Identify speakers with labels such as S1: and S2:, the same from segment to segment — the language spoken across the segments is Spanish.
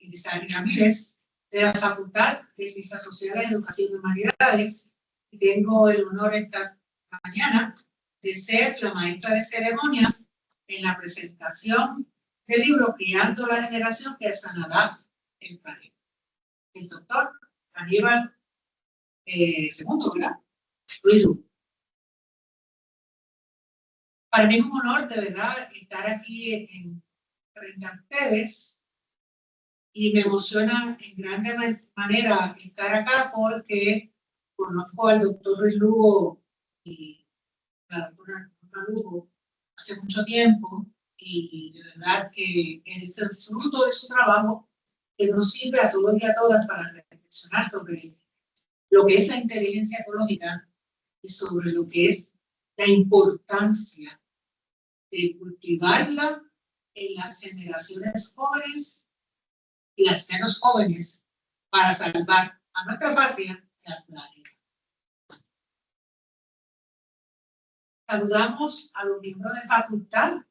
S1: Elizabeth Ramírez, de la Facultad de Ciencias Sociales, Educación y Humanidades. Y tengo el honor esta mañana de ser la maestra de ceremonias en la presentación del libro Criando la Generación que sanará el planeta. El doctor Aníbal segundo, ¿verdad? Ruiz Lugo. Para mí es un honor, de verdad, estar aquí frente a ustedes y me emociona en grande manera estar acá porque conozco al doctor Ruiz Lugo y la doctora Lugo hace mucho tiempo y de verdad que es el fruto de su trabajo que nos sirve a todos y a todas para reflexionar sobre lo que es la inteligencia ecológica y sobre lo que es la importancia de cultivarla en las generaciones jóvenes y las menos jóvenes para salvar a nuestra patria y al planeta. Saludamos a los miembros de facultad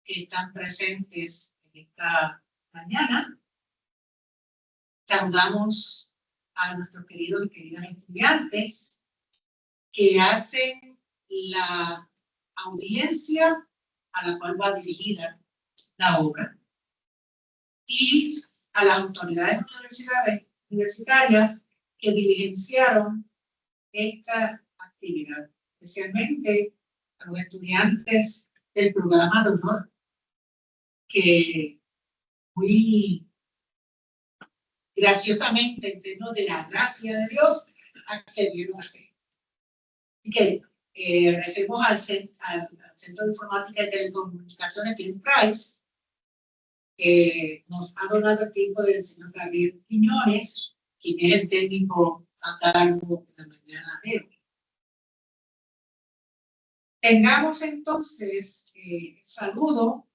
S1: que están presentes en esta mañana. Saludamos a nuestros queridos y queridas estudiantes que hacen la audiencia a la cual va dirigida la obra y a las autoridades universitarias que diligenciaron esta actividad, especialmente a los estudiantes del programa de honor que muy graciosamente, en términos de la gracia de Dios, accedieron a hacer. Así que agradecemos al Centro de Informática y Telecomunicaciones, Clean Price, que nos ha donado el tiempo del señor Gabriel Quiñones, quien es el técnico a cargo de la mañana de hoy. Tengamos entonces saludo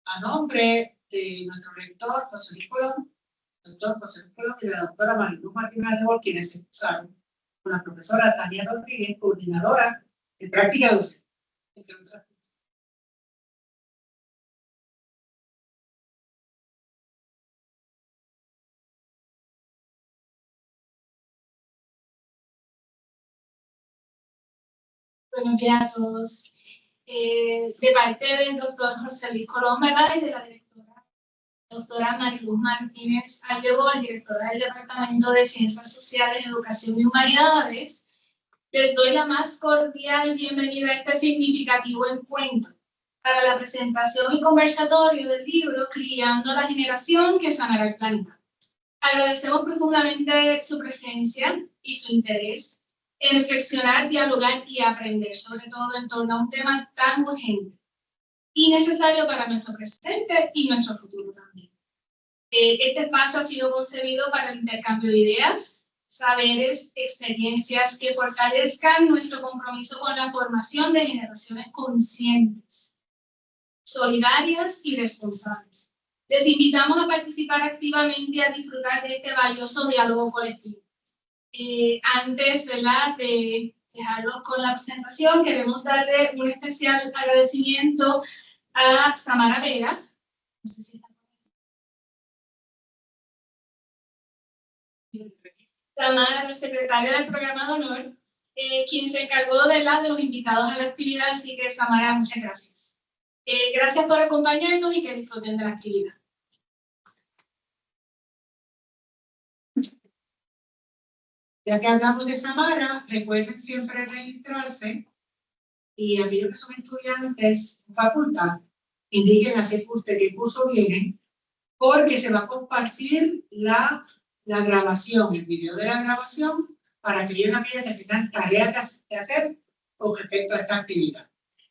S1: a nombre de nuestro rector, José Luis Colón, doctor José Luis Colón, y de la doctora Marilu Martínez Aldebol, quienes se excusaron, con la profesora Tania Rodríguez, coordinadora de práctica docente, entre otras cosas.
S2: Buenos días a todos. De parte del doctor José Luis Colón, ¿verdad? Y de la doctora Marilu Martínez Aldebol, directora del Departamento de Ciencias Sociales, Educación y Humanidades, les doy la más cordial bienvenida a este significativo encuentro para la presentación y conversatorio del libro Criando la Generación que sanará el planeta. Agradecemos profundamente su presencia y su interés en reflexionar, dialogar y aprender, sobre todo en torno a un tema tan urgente y necesario para nuestro presente y nuestro futuro también. Este espacio ha sido concebido para el intercambio de ideas, saberes, experiencias que fortalezcan nuestro compromiso con la formación de generaciones conscientes, solidarias y responsables. Les invitamos a participar activamente y a disfrutar de este valioso diálogo colectivo. Antes, ¿verdad?, de dejarlos con la presentación, queremos darle un especial agradecimiento a Samara Vega. No sé si está... Samara, la secretaria del programa de honor, quien se encargó de los invitados a la actividad, así que Samara, muchas gracias. Gracias por acompañarnos y que disfruten de la actividad.
S1: Ya que hablamos de Samara, recuerden siempre registrarse y aquellos que son estudiantes de facultad, indiquen a qué curso vienen, porque se va a compartir la grabación, el video de la grabación, para aquellos que tengan tareas que hacer con respecto a esta actividad.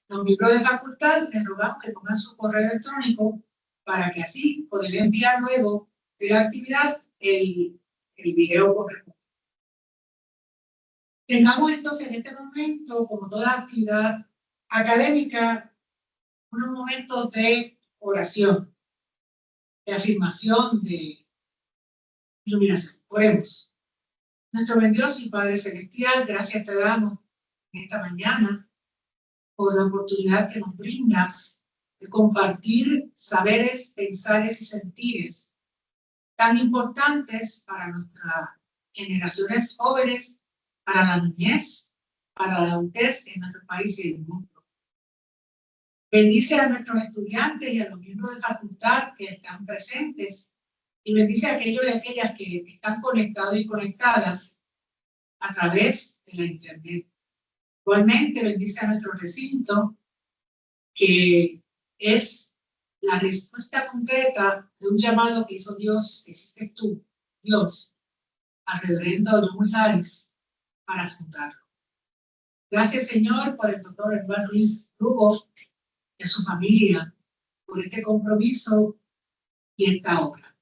S1: Los miembros de facultad les rogamos que pongan su correo electrónico para que así poder enviar luego de la actividad el video correspondiente. Tengamos entonces en este momento, como toda actividad académica, unos momentos de oración, de afirmación, de iluminación. Oremos. Nuestro buen Dios y Padre Celestial, gracias te damos en esta mañana por la oportunidad que nos brindas de compartir saberes, pensares y sentires tan importantes para nuestras generaciones jóvenes, para la niñez, para la adultez en nuestro país y en el mundo. Bendice a nuestros estudiantes y a los miembros de facultad que están presentes y bendice a aquellos y aquellas que están conectados y conectadas a través de la internet. Igualmente bendice a nuestro recinto, que es la respuesta concreta de un llamado que hizo Dios, que hiciste tú, Dios, al reverendo John Harris para fundarlo. Gracias, Señor, por el doctor Eduardo Ruiz Lugo y a su familia, por este compromiso y esta obra.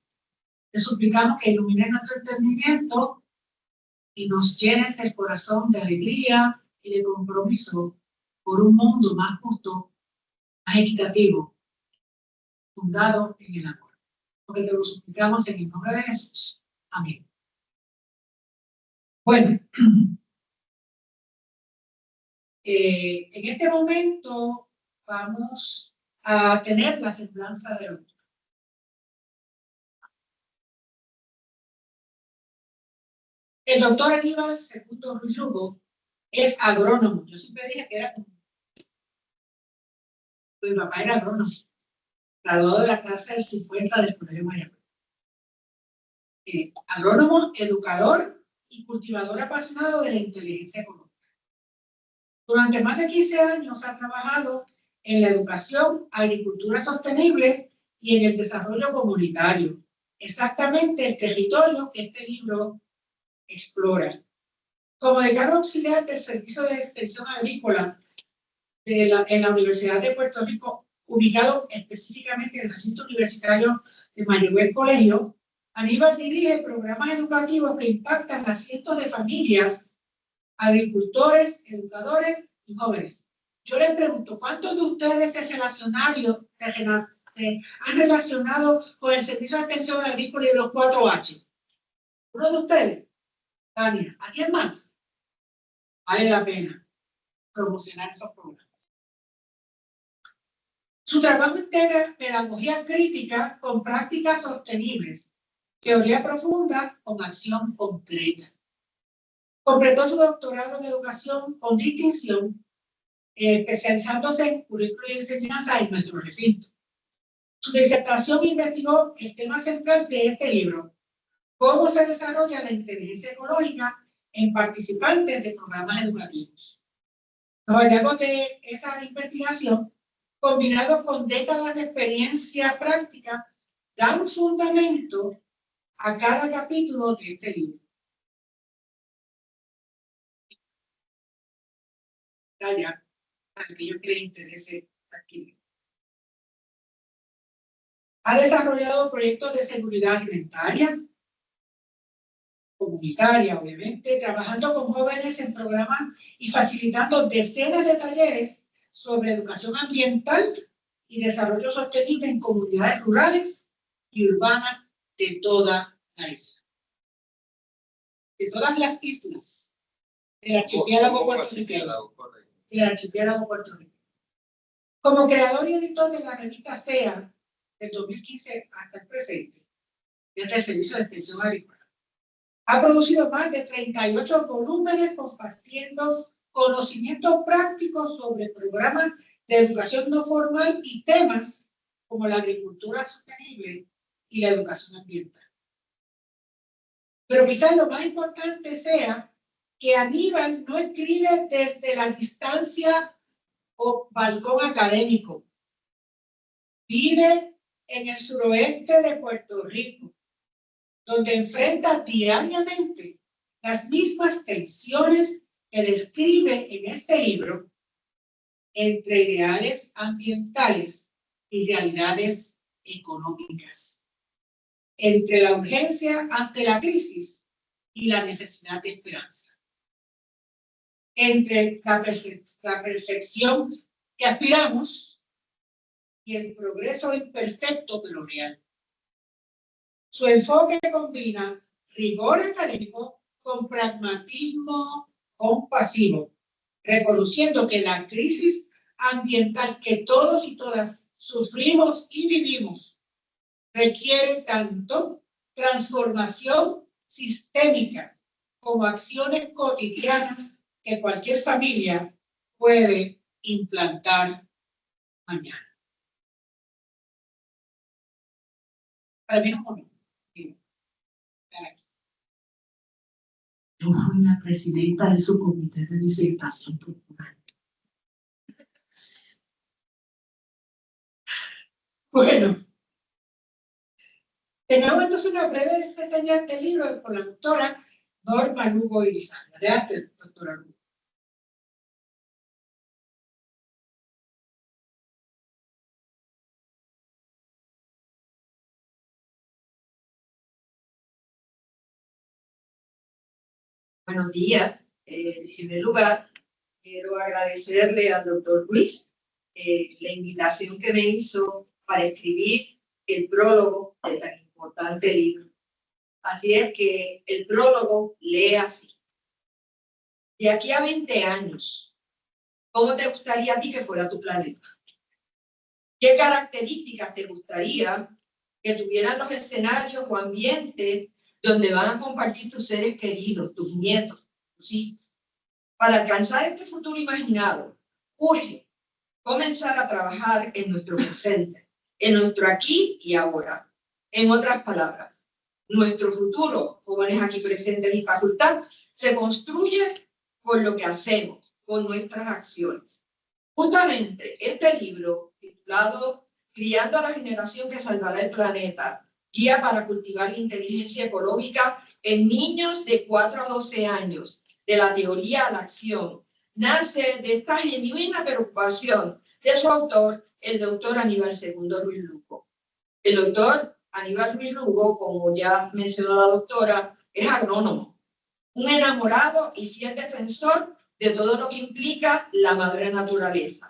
S1: Te suplicamos que ilumines nuestro entendimiento y nos llenes el corazón de alegría y de compromiso por un mundo más justo, más equitativo, fundado en el amor. Porque te lo suplicamos en el nombre de Jesús. Amén. Bueno, en este momento vamos a tener la semblanza de otro. El doctor Aníbal Segundo Ruiz Lugo es agrónomo. Yo siempre dije que era como... Mi papá era agrónomo, graduado de la clase del 50 del Colegio Mayagüez. Agrónomo, educador y cultivador apasionado de la inteligencia económica. Durante más de 15 años ha trabajado en la educación, agricultura sostenible y en el desarrollo comunitario. Exactamente el territorio que este libro explora. Como decano auxiliar del Servicio de Extensión Agrícola en la Universidad de Puerto Rico, ubicado específicamente en el recinto universitario de Mayagüez Colegio, Aníbal dirige programas educativos que impactan a cientos de familias, agricultores, educadores y jóvenes. Yo les pregunto, ¿cuántos de ustedes se han relacionado con el Servicio de Extensión Agrícola y los 4H? ¿Uno de ustedes? Tania, ¿alguien más? Vale la pena promocionar esos programas. Su trabajo integra pedagogía crítica con prácticas sostenibles, teoría profunda con acción concreta. Completó su doctorado en educación con distinción, especializándose en currículo y enseñanza en nuestro recinto. Su disertación investigó el tema central de este libro: cómo se desarrolla la inteligencia ecológica en participantes de programas educativos. Los hallazgos de esa investigación, combinados con décadas de experiencia práctica, dan fundamento a cada capítulo de este libro. Ya, para aquellos que les interese aquí. Ha desarrollado proyectos de seguridad alimentaria, comunitaria, obviamente, trabajando con jóvenes en programas y facilitando decenas de talleres sobre educación ambiental y desarrollo sostenible en comunidades rurales y urbanas de toda la isla. De todas las islas del archipiélago puertorriqueño. Del archipiélago puertorriqueño. Como creador y editor de la revista SEA del 2015 hasta el presente, desde el Servicio de Extensión Agrícola, ha producido más de 38 volúmenes compartiendo conocimientos prácticos sobre programas de educación no formal y temas como la agricultura sostenible y la educación ambiental. Pero quizás lo más importante sea que Aníbal no escribe desde la distancia o balcón académico. Vive en el suroeste de Puerto Rico, donde enfrenta diariamente las mismas tensiones que describe en este libro entre ideales ambientales y realidades económicas, entre la urgencia ante la crisis y la necesidad de esperanza, entre la perfección que aspiramos y el progreso imperfecto pero real. Su enfoque combina rigor académico con pragmatismo compasivo, reconociendo que la crisis ambiental que todos y todas sufrimos y vivimos requiere tanto transformación sistémica como acciones cotidianas que cualquier familia puede implantar mañana. Para mí un momento.
S3: Yo fui la presidenta de su comité de disertación popular.
S1: Bueno, tenemos entonces una breve reseña de este libro por la doctora Norma Lugo Irizarry. Adelante, doctora Lugo.
S4: Buenos días. En primer lugar, quiero agradecerle al doctor Ruiz la invitación que me hizo para escribir el prólogo de tan importante libro. Así es que el prólogo lee así. De aquí a 20 años, ¿cómo te gustaría a ti que fuera tu planeta? ¿Qué características te gustaría que tuvieran los escenarios o ambientes donde van a compartir tus seres queridos, tus nietos, tus hijos? Para alcanzar este futuro imaginado, urge comenzar a trabajar en nuestro presente, en nuestro aquí y ahora. En otras palabras, nuestro futuro, jóvenes aquí presentes y facultad, se construye con lo que hacemos, con nuestras acciones. Justamente este libro, titulado Criando a la generación que salvará el planeta, guía para cultivar la inteligencia ecológica en niños de 4 a 12 años, de la teoría a la acción, nace de esta genuina preocupación de su autor, el doctor Aníbal II Ruiz Lugo. El doctor Aníbal Ruiz Lugo, como ya mencionó la doctora, es agrónomo, un enamorado y fiel defensor de todo lo que implica la madre naturaleza.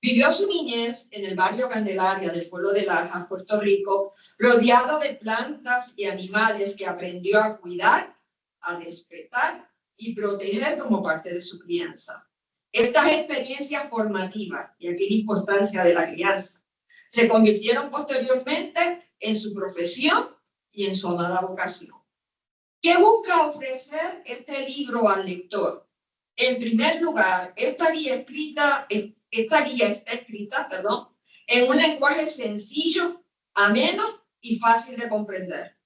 S4: Vivió su niñez en el barrio Candelaria del pueblo de Lajas, Puerto Rico, rodeado de plantas y animales que aprendió a cuidar, a respetar y proteger como parte de su crianza. Estas experiencias formativas, y aquí la importancia de la crianza, se convirtieron posteriormente en su profesión y en su amada vocación. ¿Qué busca ofrecer este libro al lector? En primer lugar, esta guía está escrita en un lenguaje sencillo, ameno y fácil de comprender.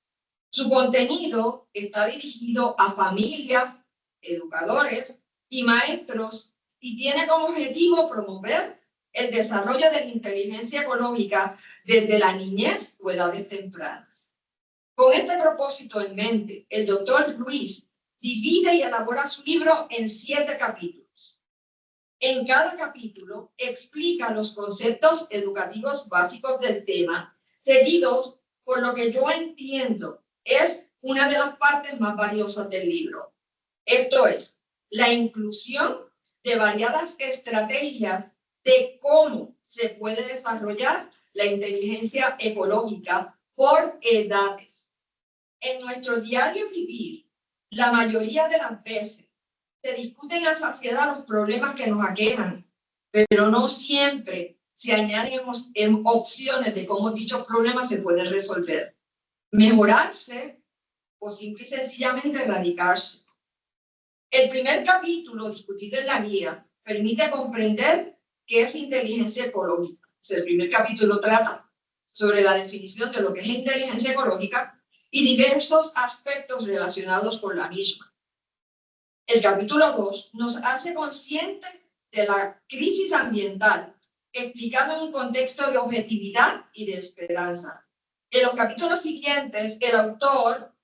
S4: Su contenido está dirigido a familias, educadores y maestros y tiene como objetivo promover el desarrollo de la inteligencia ecológica desde la niñez o edades tempranas. Con este propósito en mente, el doctor Ruiz divide y elabora su libro en 7 capítulos. En cada capítulo explica los conceptos educativos básicos del tema, seguidos por lo que yo entiendo es una de las partes más valiosas del libro. Esto es, la inclusión de variadas estrategias de cómo se puede desarrollar la inteligencia ecológica por edades. En nuestro diario vivir, la mayoría de las veces se discuten a saciedad los problemas que nos aquejan, pero no siempre se añaden opciones de cómo dichos problemas se pueden resolver, mejorarse o simple y sencillamente erradicarse. El primer capítulo discutido en la guía permite comprender qué es inteligencia ecológica. O sea, el primer capítulo trata sobre la definición de lo que es inteligencia ecológica y diversos aspectos relacionados con la misma. El capítulo 2 nos hace conscientes de la crisis ambiental, explicado en un contexto de objetividad y de esperanza. En los capítulos siguientes, el autor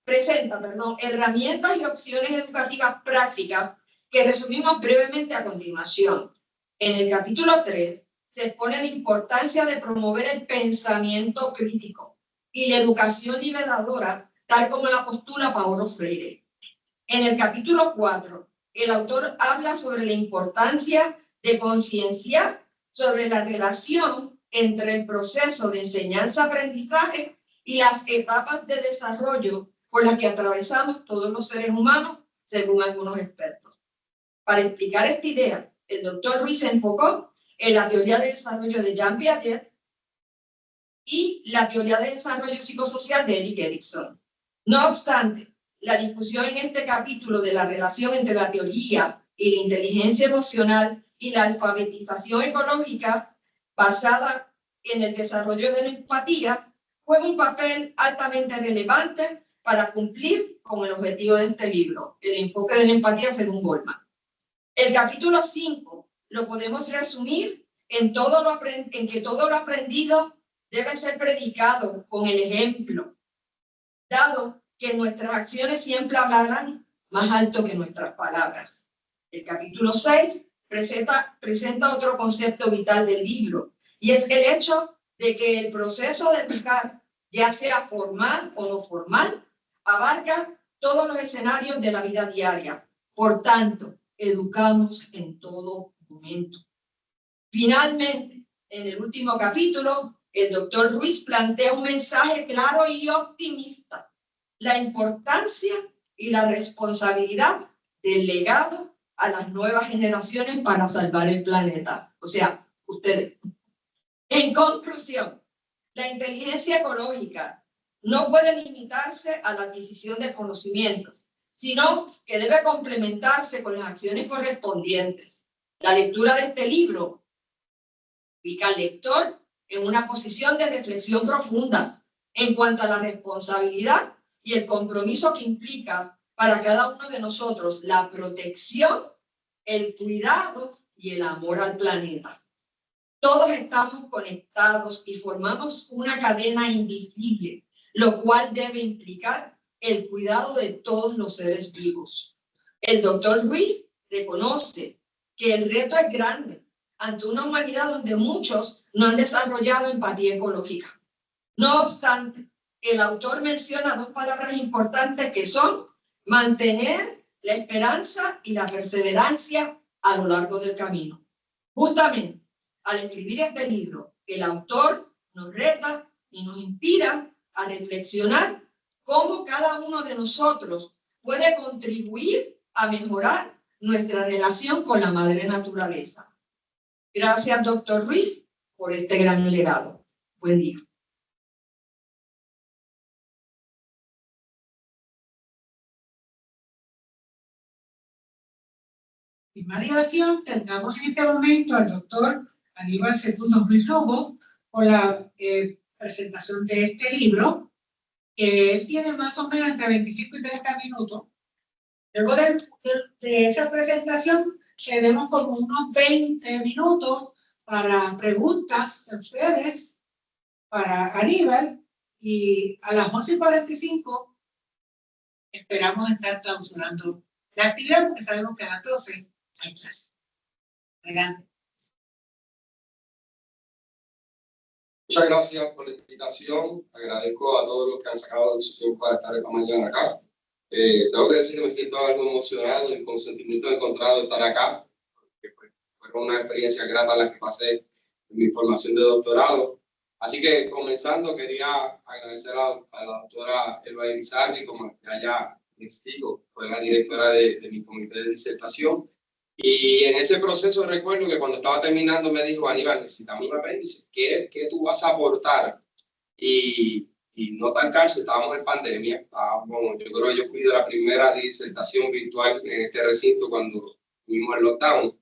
S4: presenta herramientas y opciones educativas prácticas que resumimos brevemente a continuación. En el capítulo 3 se expone la importancia de promover el pensamiento crítico y la educación liberadora, tal como la postula Paulo Freire. En el capítulo 4, el autor habla sobre la importancia de concienciar sobre la relación entre el proceso de enseñanza-aprendizaje y las etapas de desarrollo por las que atravesamos todos los seres humanos, según algunos expertos. Para explicar esta idea, el doctor Ruiz se enfocó en la teoría del desarrollo de Jean Piaget y la teoría del desarrollo psicosocial de Erik Erikson. No obstante, la discusión en este capítulo de la relación entre la teoría y la inteligencia emocional y la alfabetización ecológica basada en el desarrollo de la empatía juega un papel altamente relevante para cumplir con el objetivo de este libro, el enfoque de la empatía según Goldman. El capítulo 5 lo podemos resumir en que todo lo aprendido debe ser predicado con el ejemplo, dado que nuestras acciones siempre hablarán más alto que nuestras palabras. El capítulo 6 presenta otro concepto vital del libro, y es el hecho de que el proceso de educar, ya sea formal o no formal, abarca todos los escenarios de la vida diaria. Por tanto, educamos en todo momento. Finalmente, en el último capítulo, el doctor Ruiz plantea un mensaje claro y optimista: la importancia y la responsabilidad del legado a las nuevas generaciones para salvar el planeta. O sea, ustedes. En conclusión, la inteligencia ecológica no puede limitarse a la adquisición de conocimientos, sino que debe complementarse con las acciones correspondientes. La lectura de este libro ubica al lector en una posición de reflexión profunda en cuanto a la responsabilidad y el compromiso que implica para cada uno de nosotros la protección, el cuidado y el amor al planeta. Todos estamos conectados y formamos una cadena invisible, lo cual debe implicar el cuidado de todos los seres vivos. El doctor Ruiz reconoce que el reto es grande ante una humanidad donde muchos no han desarrollado empatía ecológica. No obstante, el autor menciona dos palabras importantes que son mantener la esperanza y la perseverancia a lo largo del camino. Justamente, al escribir este libro, el autor nos reta y nos inspira a reflexionar cómo cada uno de nosotros puede contribuir a mejorar nuestra relación con la madre naturaleza. Gracias, doctor Ruiz, por este gran legado. Buen día.
S1: Sin más dilación, tengamos en este momento al doctor Aníbal Segundo Ruiz Lugo por la presentación de este libro, que él tiene más o menos entre 25 y 30 minutos. Luego de esa presentación, tenemos como unos 20 minutos para preguntas de ustedes, para Aníbal, y a las 11:45 esperamos estar clausurando la actividad, porque sabemos que a las 12 hay clase. Adelante.
S5: Muchas gracias por la invitación. Agradezco a todos los que han sacado de su tiempo para estar esta mañana acá. Tengo que decir que me siento algo emocionado y con sentimiento encontrado de estar acá, porque fue una experiencia grata la que pasé en mi formación de doctorado. Así que, comenzando, quería agradecer a la doctora Elba Irizarry, como ya les digo, fue la directora de mi comité de disertación. Y en ese proceso recuerdo que cuando estaba terminando me dijo: Aníbal, necesitamos un apéndice, ¿qué tú vas a aportar? Y no tan cárcel, estábamos en pandemia, yo creo que yo fui de la primera disertación virtual en este recinto cuando tuvimos el lockdown.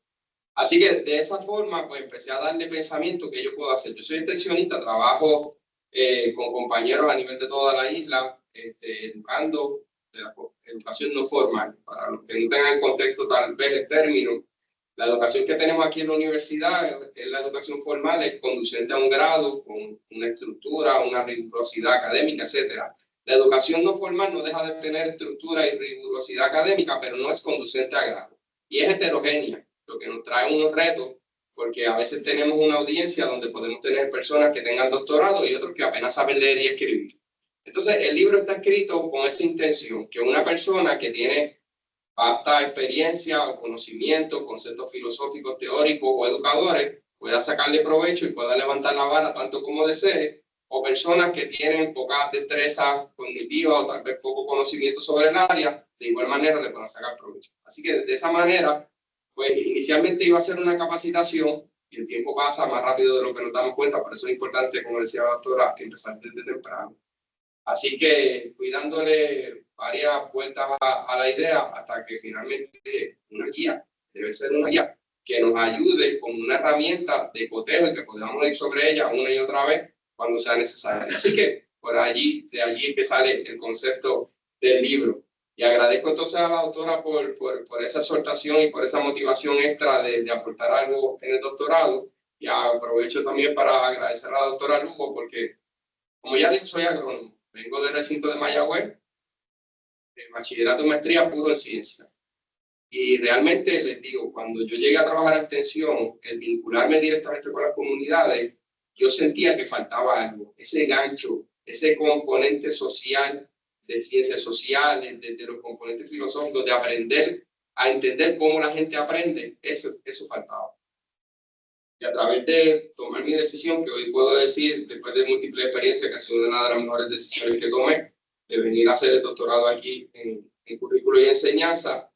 S5: Así que de esa forma pues empecé a darle pensamiento que yo puedo hacer. Yo soy extensionista, trabajo con compañeros a nivel de toda la isla, educando de la educación no formal. Para los que no tengan en contexto tal vez el término, la educación que tenemos aquí en la universidad es la educación formal, es conducente a un grado con una estructura, una rigurosidad académica, etc. La educación no formal no deja de tener estructura y rigurosidad académica, pero no es conducente a grado. Y es heterogénea, lo que nos trae unos retos, porque a veces tenemos una audiencia donde podemos tener personas que tengan doctorado y otros que apenas saben leer y escribir. Entonces, el libro está escrito con esa intención, que una persona que tiene vasta experiencia o conocimiento, conceptos filosóficos, teóricos o educadores, pueda sacarle provecho y pueda levantar la vara tanto como desee, o personas que tienen poca destreza cognitiva o tal vez poco conocimiento sobre el área, de igual manera le puedan sacar provecho. Así que de esa manera, pues inicialmente iba a ser una capacitación y el tiempo pasa más rápido de lo que nos damos cuenta, por eso es importante, como decía la doctora, empezar desde temprano. Así que fui dándole varias vueltas a la idea hasta que finalmente una guía, debe ser una guía que nos ayude con una herramienta de cotejo y que podamos ir sobre ella una y otra vez cuando sea necesario. Así que de allí es que sale el concepto del libro. Y agradezco entonces a la doctora por esa exhortación y por esa motivación extra de aportar algo en el doctorado. Y aprovecho también para agradecer a la doctora Lugo porque, como ya dije, soy agrónomo. Vengo del recinto de Mayagüez, de bachillerato y maestría puro en ciencia. Y realmente les digo, cuando yo llegué a trabajar en extensión, el vincularme directamente con las comunidades, yo sentía que faltaba algo, ese gancho, ese componente social de ciencias sociales, de los componentes filosóficos, de aprender a entender cómo la gente aprende, eso faltaba. Y a través de tomar mi decisión, que hoy puedo decir, después de múltiples experiencias, que ha sido una de las mejores decisiones que tomé, de venir a hacer el doctorado aquí en currículo y enseñanza,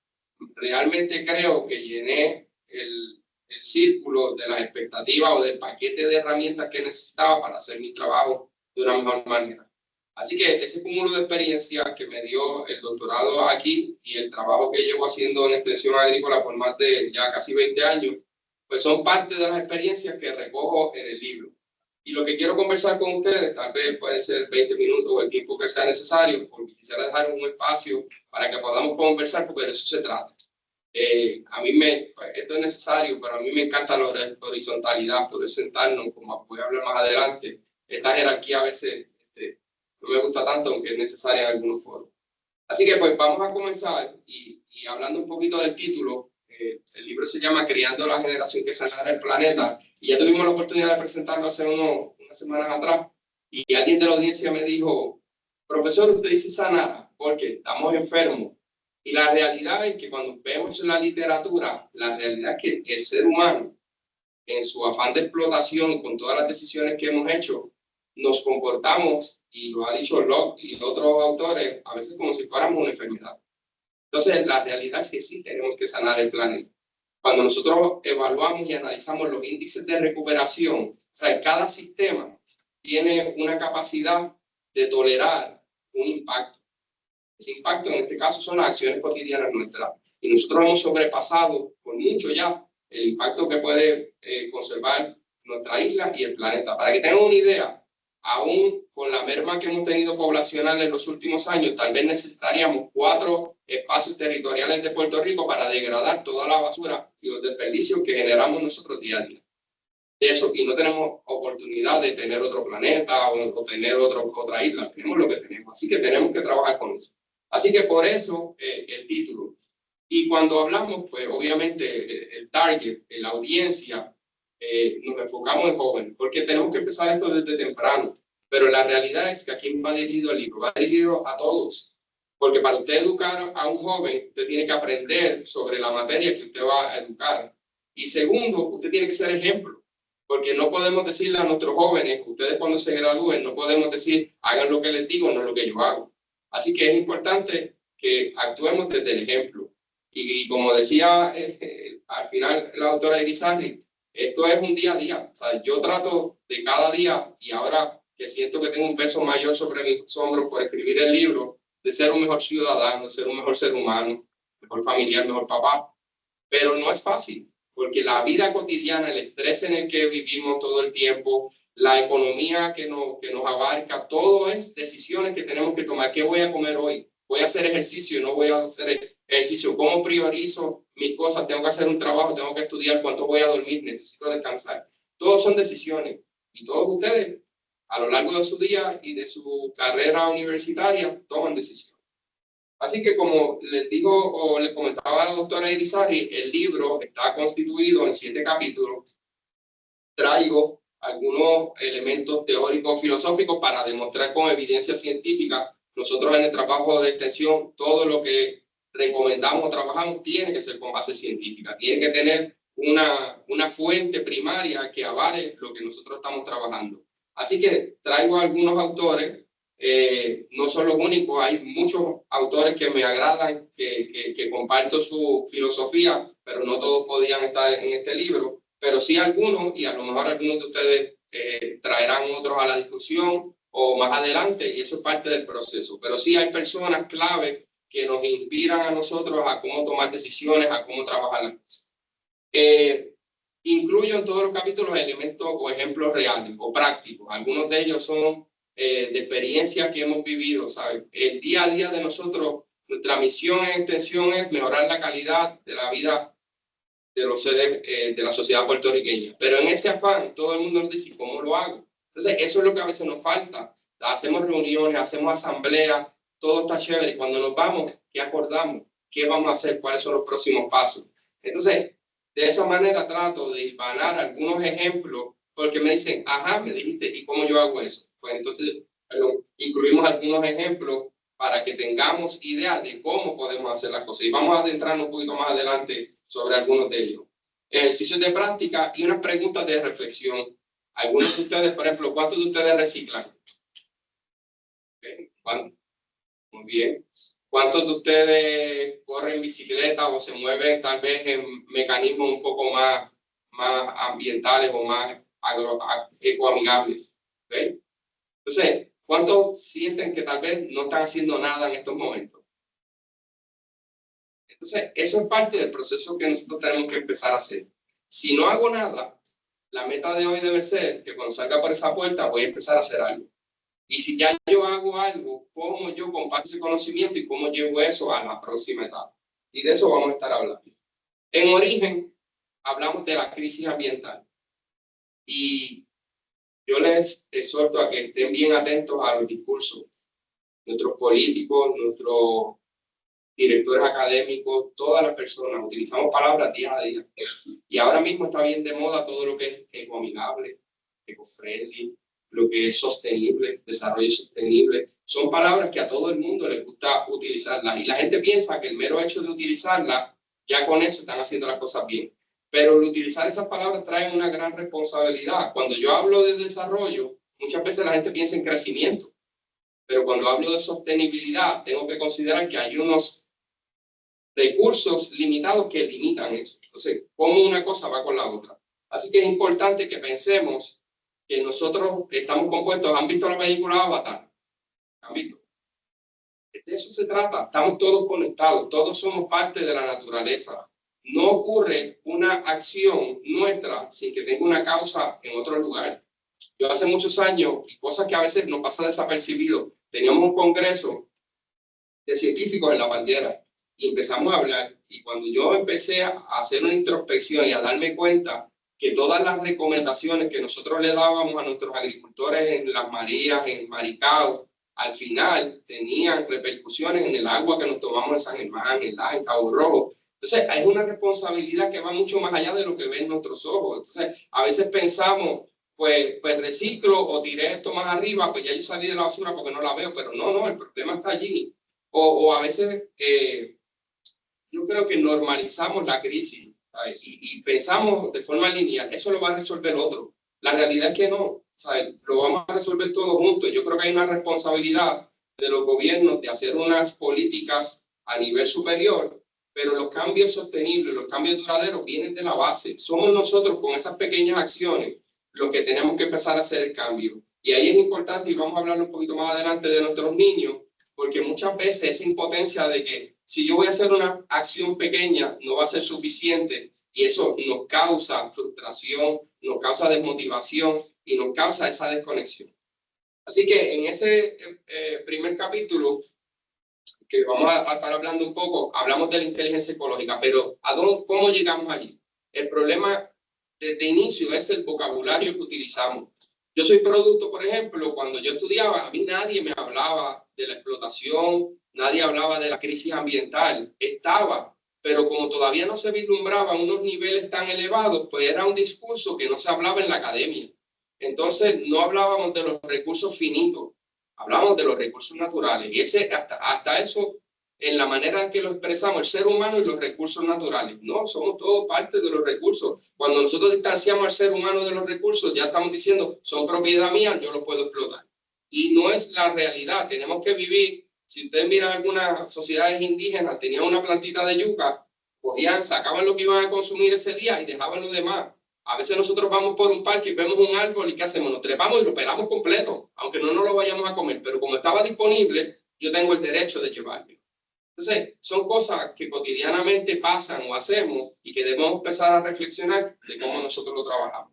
S5: realmente creo que llené el círculo de las expectativas o del paquete de herramientas que necesitaba para hacer mi trabajo de una mejor manera. Así que ese cúmulo de experiencia que me dio el doctorado aquí y el trabajo que llevo haciendo en extensión agrícola por más de ya casi 20 años, pues son parte de las experiencias que recojo en el libro. Y lo que quiero conversar con ustedes, tal vez puede ser 20 minutos o el tiempo que sea necesario, porque quisiera dejar un espacio para que podamos conversar, porque de eso se trata. A mí pues, esto es necesario, pero a mí me encanta la horizontalidad, poder sentarnos, como voy a hablar más adelante. Esta jerarquía a veces no me gusta tanto, aunque es necesaria en algunos foros. Así que pues vamos a comenzar y hablando un poquito del título. El libro se llama Criando la generación que sanará el planeta y ya tuvimos la oportunidad de presentarlo hace unas semanas atrás y alguien de la audiencia me dijo, profesor, usted dice sanar porque estamos enfermos. Y la realidad es que cuando vemos en la literatura, la realidad es que el ser humano, en su afán de explotación y con todas las decisiones que hemos hecho, nos comportamos, y lo ha dicho Locke y otros autores, a veces como si fuéramos una enfermedad. Entonces, la realidad es que sí tenemos que sanar el planeta. Cuando nosotros evaluamos y analizamos los índices de recuperación, o sea, cada sistema tiene una capacidad de tolerar un impacto. Ese impacto, en este caso, son las acciones cotidianas nuestras. Y nosotros hemos sobrepasado por mucho ya el impacto que puede conservar nuestra isla y el planeta. Para que tengan una idea, aún con la merma que hemos tenido poblacional en los últimos años, tal vez necesitaríamos 4 espacios territoriales de Puerto Rico para degradar toda la basura y los desperdicios que generamos nosotros día a día. De eso, y no tenemos oportunidad de tener otro planeta o tener otra isla, tenemos lo que tenemos, así que tenemos que trabajar con eso. Así que por eso el título. Y cuando hablamos, pues obviamente el target, la audiencia, nos enfocamos en jóvenes, porque tenemos que empezar esto desde temprano. Pero la realidad es que a quién va dirigido el libro, va dirigido a todos. Porque para usted educar a un joven, usted tiene que aprender sobre la materia que usted va a educar. Y segundo, usted tiene que ser ejemplo. Porque no podemos decirle a nuestros jóvenes, ustedes cuando se gradúen, no podemos decir, hagan lo que les digo, no lo que yo hago. Así que es importante que actuemos desde el ejemplo. Y como decía al final la doctora Irizarry, esto es un día a día. O sea, yo trato de cada día, y ahora que siento que tengo un peso mayor sobre mis hombros por escribir el libro, de ser un mejor ciudadano, de ser un mejor ser humano, mejor familiar, mejor papá. Pero no es fácil, porque la vida cotidiana, el estrés en el que vivimos todo el tiempo, la economía que nos abarca, todo es decisiones que tenemos que tomar. ¿Qué voy a comer hoy? ¿Voy a hacer ejercicio? ¿No voy a hacer ejercicio? ¿Cómo priorizo mis cosas? ¿Tengo que hacer un trabajo? ¿Tengo que estudiar? ¿Cuánto voy a dormir? ¿Necesito descansar? Todos son decisiones. Y todos ustedes, a lo largo de su día y de su carrera universitaria, toman decisiones. Así que como les digo o les comentaba a la doctora Irizarry, el libro está constituido en 7 capítulos. Traigo algunos elementos teóricos filosóficos para demostrar con evidencia científica. Nosotros en el trabajo de extensión, todo lo que recomendamos o trabajamos tiene que ser con base científica. Tiene que tener una fuente primaria que avale lo que nosotros estamos trabajando. Así que traigo algunos autores. No son los únicos, hay muchos autores que me agradan, que comparto su filosofía, pero no todos podían estar en este libro. pero sí algunos, y a lo mejor algunos de ustedes traerán otros a la discusión o más adelante, y eso es parte del proceso. Pero sí hay personas clave que nos inspiran a nosotros a cómo tomar decisiones, a cómo trabajar las cosas. Incluyo en todos los capítulos elementos o ejemplos reales o prácticos. Algunos de ellos son de experiencias que hemos vivido, ¿sabes? El día a día de nosotros, nuestra misión en extensión es mejorar la calidad de la vida de los seres de la sociedad puertorriqueña. Pero en ese afán, todo el mundo nos dice, ¿cómo lo hago? Entonces, eso es lo que a veces nos falta. Hacemos reuniones, hacemos asambleas, todo está chévere. Y cuando nos vamos, ¿qué acordamos? ¿Qué vamos a hacer? ¿Cuáles son los próximos pasos? Entonces, de esa manera trato de hilvanar algunos ejemplos, porque me dicen, ajá, me dijiste, ¿y cómo yo hago eso? Pues entonces, incluimos algunos ejemplos para que tengamos idea de cómo podemos hacer las cosas. Y vamos a adentrarnos un poquito más adelante sobre algunos de ellos. Ejercicios de práctica y unas preguntas de reflexión. Algunos de ustedes, por ejemplo, ¿cuántos de ustedes reciclan? Okay. ¿Cuántos? Muy bien. ¿Cuántos de ustedes corren bicicleta o se mueven tal vez en mecanismos un poco más ambientales o más ecoamigables? ¿Okay? Entonces, ¿cuántos sienten que tal vez no están haciendo nada en estos momentos? Entonces, eso es parte del proceso que nosotros tenemos que empezar a hacer. Si no hago nada, la meta de hoy debe ser que cuando salga por esa puerta voy a empezar a hacer algo. Y si ya yo hago algo, ¿cómo yo comparto ese conocimiento y cómo llevo eso a la próxima etapa? Y de eso vamos a estar hablando. En Origen, hablamos de la crisis ambiental. Y yo les exhorto a que estén bien atentos a los discursos. Nuestros políticos, nuestros directores académicos, todas las personas, utilizamos palabras día a día. Y ahora mismo está bien de moda todo lo que es ecoamigable, eco-friendly, lo que es sostenible, desarrollo sostenible. Son palabras que a todo el mundo les gusta utilizarlas. Y la gente piensa que el mero hecho de utilizarlas, ya con eso están haciendo las cosas bien. Pero el utilizar esas palabras trae una gran responsabilidad. Cuando yo hablo de desarrollo, muchas veces la gente piensa en crecimiento. Pero cuando hablo de sostenibilidad, tengo que considerar que hay unos recursos limitados que limitan eso. Entonces, ¿cómo una cosa va con la otra? Así que es importante que pensemos que nosotros estamos compuestos. ¿Han visto la película Avatar? ¿Han visto? De eso se trata. Estamos todos conectados. Todos somos parte de la naturaleza. No ocurre una acción nuestra sin que tenga una causa en otro lugar. Yo hace muchos años, y cosas que a veces nos pasa desapercibido, teníamos un congreso de científicos en La Bandera y empezamos a hablar. Y cuando yo empecé a hacer una introspección y a darme cuenta que todas las recomendaciones que nosotros le dábamos a nuestros agricultores en Las Marías, en Maricao, al final tenían repercusiones en el agua que nos tomamos en San Germán, en Laja, en Cabo Rojo. Entonces, es una responsabilidad que va mucho más allá de lo que ven nuestros ojos. Entonces, a veces pensamos, pues reciclo o tiré esto más arriba, pues ya yo salí de la basura porque no la veo, pero no, el problema está allí. O a veces yo creo que normalizamos la crisis y pensamos de forma lineal, eso lo va a resolver otro. La realidad es que no, ¿sabes? Lo vamos a resolver todos juntos. Yo creo que hay una responsabilidad de los gobiernos de hacer unas políticas a nivel superior, pero los cambios sostenibles, los cambios duraderos vienen de la base. Somos nosotros con esas pequeñas acciones los que tenemos que empezar a hacer el cambio. Y ahí es importante, y vamos a hablar un poquito más adelante de nuestros niños, porque muchas veces esa impotencia de que si yo voy a hacer una acción pequeña no va a ser suficiente, y eso nos causa frustración, nos causa desmotivación y nos causa esa desconexión. Así que en ese primer capítulo, que vamos a estar hablando un poco, hablamos de la inteligencia ecológica, pero ¿cómo llegamos allí? El problema desde inicio es el vocabulario que utilizamos. Yo soy producto, por ejemplo, cuando yo estudiaba, a mí nadie me hablaba de la explotación, nadie hablaba de la crisis ambiental. Estaba, pero como todavía no se vislumbraban unos niveles tan elevados, pues era un discurso que no se hablaba en la academia. Entonces, no hablábamos de los recursos finitos, hablábamos de los recursos naturales. Y hasta eso, en la manera en que lo expresamos, el ser humano y los recursos naturales. No, somos todos parte de los recursos. Cuando nosotros distanciamos al ser humano de los recursos, ya estamos diciendo, son propiedad mía, yo los puedo explotar. Y no es la realidad. Tenemos que vivir. Si ustedes miran algunas sociedades indígenas, tenían una plantita de yuca, cogían, sacaban lo que iban a consumir ese día y dejaban lo demás. A veces nosotros vamos por un parque y vemos un árbol y ¿qué hacemos? Nos trepamos y lo pelamos completo, aunque no nos lo vayamos a comer. Pero como estaba disponible, yo tengo el derecho de llevarlo. Entonces, son cosas que cotidianamente pasan o hacemos y que debemos empezar a reflexionar de cómo nosotros lo trabajamos.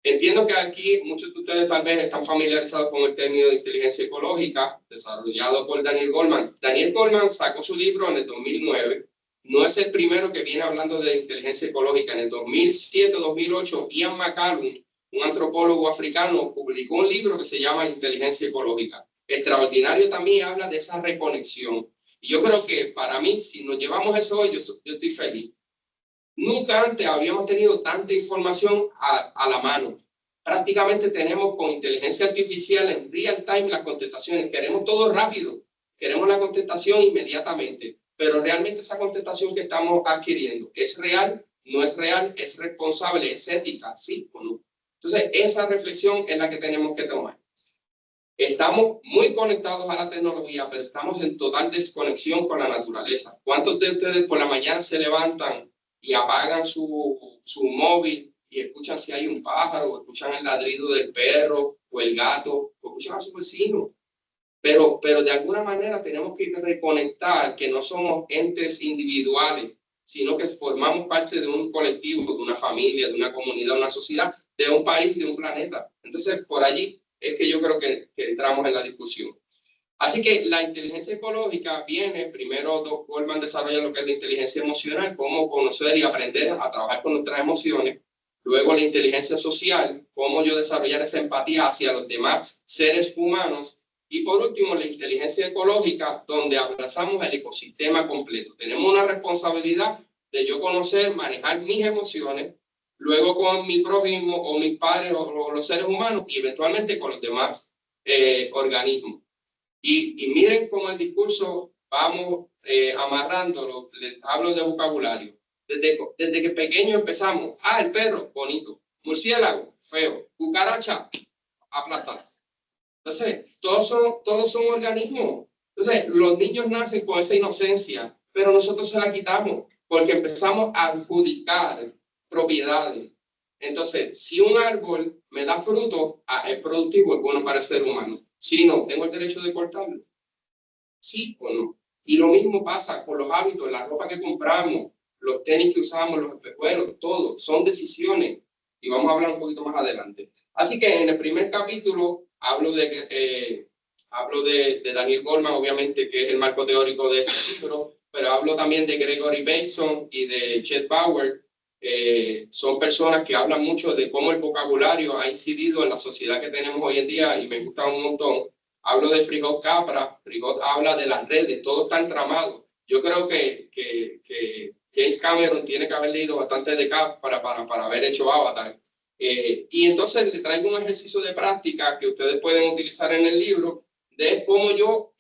S5: Entiendo que aquí muchos de ustedes tal vez están familiarizados con el término de inteligencia ecológica desarrollado por Daniel Goleman. Daniel Goleman sacó su libro en el 2009. No es el primero que viene hablando de inteligencia ecológica. En el 2007-2008, Ian McCallum, un antropólogo africano, publicó un libro que se llama Inteligencia ecológica. Extraordinario también habla de esa reconexión. Y yo creo que para mí, si nos llevamos eso hoy, yo estoy feliz. Nunca antes habíamos tenido tanta información a la mano. Prácticamente tenemos con inteligencia artificial en real time las contestaciones. Queremos todo rápido. Queremos la contestación inmediatamente. Pero realmente esa contestación que estamos adquiriendo, ¿es real? ¿No es real? ¿Es responsable? ¿Es ética? ¿Sí o no? Entonces, esa reflexión es la que tenemos que tomar. Estamos muy conectados a la tecnología, pero estamos en total desconexión con la naturaleza. ¿Cuántos de ustedes por la mañana se levantan y apagan su móvil y escuchan si hay un pájaro, o escuchan el ladrido del perro o el gato, o escuchan a su vecino? Pero de alguna manera tenemos que reconectar que no somos entes individuales, sino que formamos parte de un colectivo, de una familia, de una comunidad, de una sociedad, de un país, de un planeta. Entonces, por allí es que yo creo que entramos en la discusión. Así que la inteligencia ecológica viene, primero Goleman desarrolla lo que es la inteligencia emocional, cómo conocer y aprender a trabajar con nuestras emociones. Luego la inteligencia social, cómo yo desarrollar esa empatía hacia los demás seres humanos. Y por último, la inteligencia ecológica, donde abrazamos el ecosistema completo. Tenemos una responsabilidad de yo conocer, manejar mis emociones, luego con mi prójimo o mis padres o los seres humanos y eventualmente con los demás organismos. Y miren cómo el discurso vamos amarrándolo. Les hablo de vocabulario. Desde que pequeño empezamos. El perro, bonito. Murciélago, feo. Cucaracha, aplastar. Entonces, todos son organismos. Entonces, los niños nacen con esa inocencia, pero nosotros se la quitamos porque empezamos a adjudicar propiedades. Entonces, si un árbol me da fruto, es productivo, es bueno para el ser humano. Si no, ¿tengo el derecho de cortarlo? ¿Sí o no? Y lo mismo pasa con los hábitos, la ropa que compramos, los tenis que usamos, los espejuelos, todo, son decisiones. Y vamos a hablar un poquito más adelante. Así que en el primer capítulo hablo de Daniel Goleman, obviamente, que es el marco teórico de este libro, pero hablo también de Gregory Bateson y de Chet Bauer. Son personas que hablan mucho de cómo el vocabulario ha incidido en la sociedad que tenemos hoy en día y me gusta un montón. Hablo de Frijot Capra. Frijot habla de las redes, todo está entramado. Yo creo que James Cameron tiene que haber leído bastante de Capra para haber hecho Avatar. Y entonces le traigo un ejercicio de práctica que ustedes pueden utilizar en el libro de cómo yo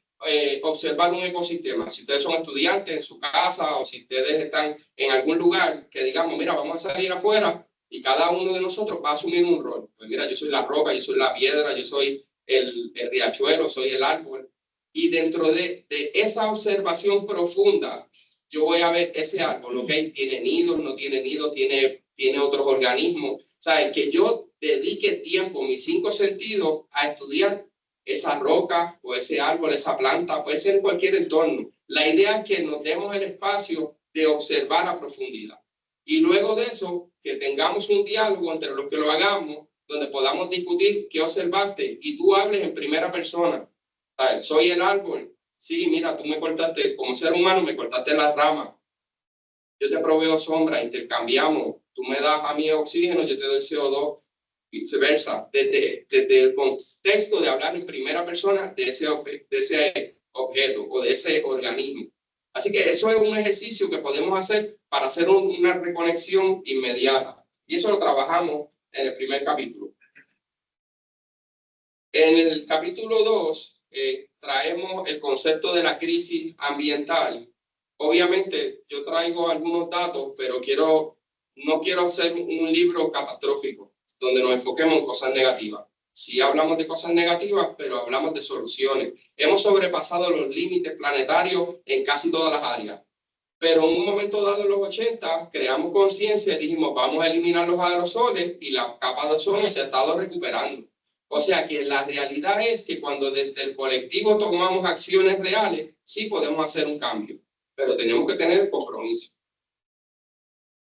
S5: observar un ecosistema. Si ustedes son estudiantes en su casa o si ustedes están en algún lugar que digamos, mira, vamos a salir afuera y cada uno de nosotros va a asumir un rol. Pues mira, yo soy la roca, yo soy la piedra, yo soy el riachuelo, soy el árbol. Y dentro de esa observación profunda, yo voy a ver ese árbol, ¿ok? Tiene nidos, no tiene nidos, tiene otros organismos. ¿Sabes? Que yo dedique tiempo, mis 5 sentidos, a estudiar esa roca o ese árbol, esa planta, puede ser en cualquier entorno. La idea es que nos demos el espacio de observar a profundidad. Y luego de eso, que tengamos un diálogo entre los que lo hagamos, donde podamos discutir qué observaste y tú hables en primera persona. ¿Sabes? Soy el árbol. Sí, mira, tú me cortaste, como ser humano, me cortaste las ramas. Yo te proveo sombra, intercambiamos. Tú me das a mí oxígeno, yo te doy CO2, viceversa. Desde el contexto de hablar en primera persona de ese objeto o de ese organismo. Así que eso es un ejercicio que podemos hacer para hacer una reconexión inmediata. Y eso lo trabajamos en el primer capítulo. En el capítulo 2 traemos el concepto de la crisis ambiental. Obviamente yo traigo algunos datos, pero no quiero hacer un libro catastrófico donde nos enfoquemos en cosas negativas. Sí hablamos de cosas negativas, pero hablamos de soluciones. Hemos sobrepasado los límites planetarios en casi todas las áreas, Pero en un momento dado en los 80 creamos conciencia y dijimos vamos a eliminar los aerosoles y la capa de ozono se ha estado recuperando. O sea que la realidad es que cuando desde el colectivo tomamos acciones reales, sí podemos hacer un cambio, pero tenemos que tener compromiso.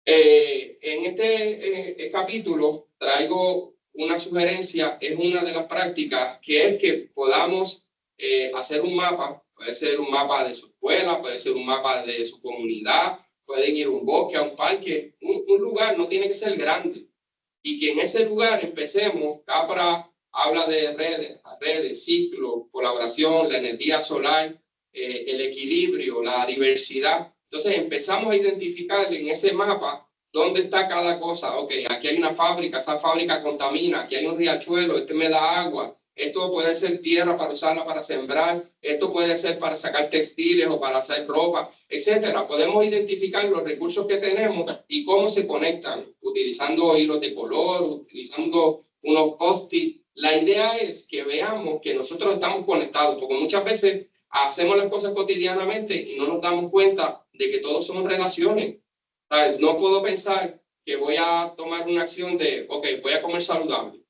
S5: En este capítulo traigo una sugerencia, es una de las prácticas, que es que podamos hacer un mapa. Puede ser un mapa de su escuela, puede ser un mapa de su comunidad, pueden ir a un bosque, a un parque, un lugar, no tiene que ser grande. Y que en ese lugar empecemos. Capra habla de redes, ciclo, colaboración, la energía solar, el equilibrio, la diversidad. Entonces empezamos a identificar en ese mapa dónde está cada cosa. Ok, aquí hay una fábrica, esa fábrica contamina, aquí hay un riachuelo, este me da agua. Esto puede ser tierra para usarla para sembrar, esto puede ser para sacar textiles o para hacer ropa, etcétera. Podemos identificar los recursos que tenemos y cómo se conectan, utilizando hilos de color, utilizando unos post-it. La idea es que veamos que nosotros estamos conectados, porque muchas veces hacemos las cosas cotidianamente y no nos damos cuenta de que todos son relaciones. ¿Sabes? No puedo pensar que voy a tomar una acción de, ok, voy a comer saludable.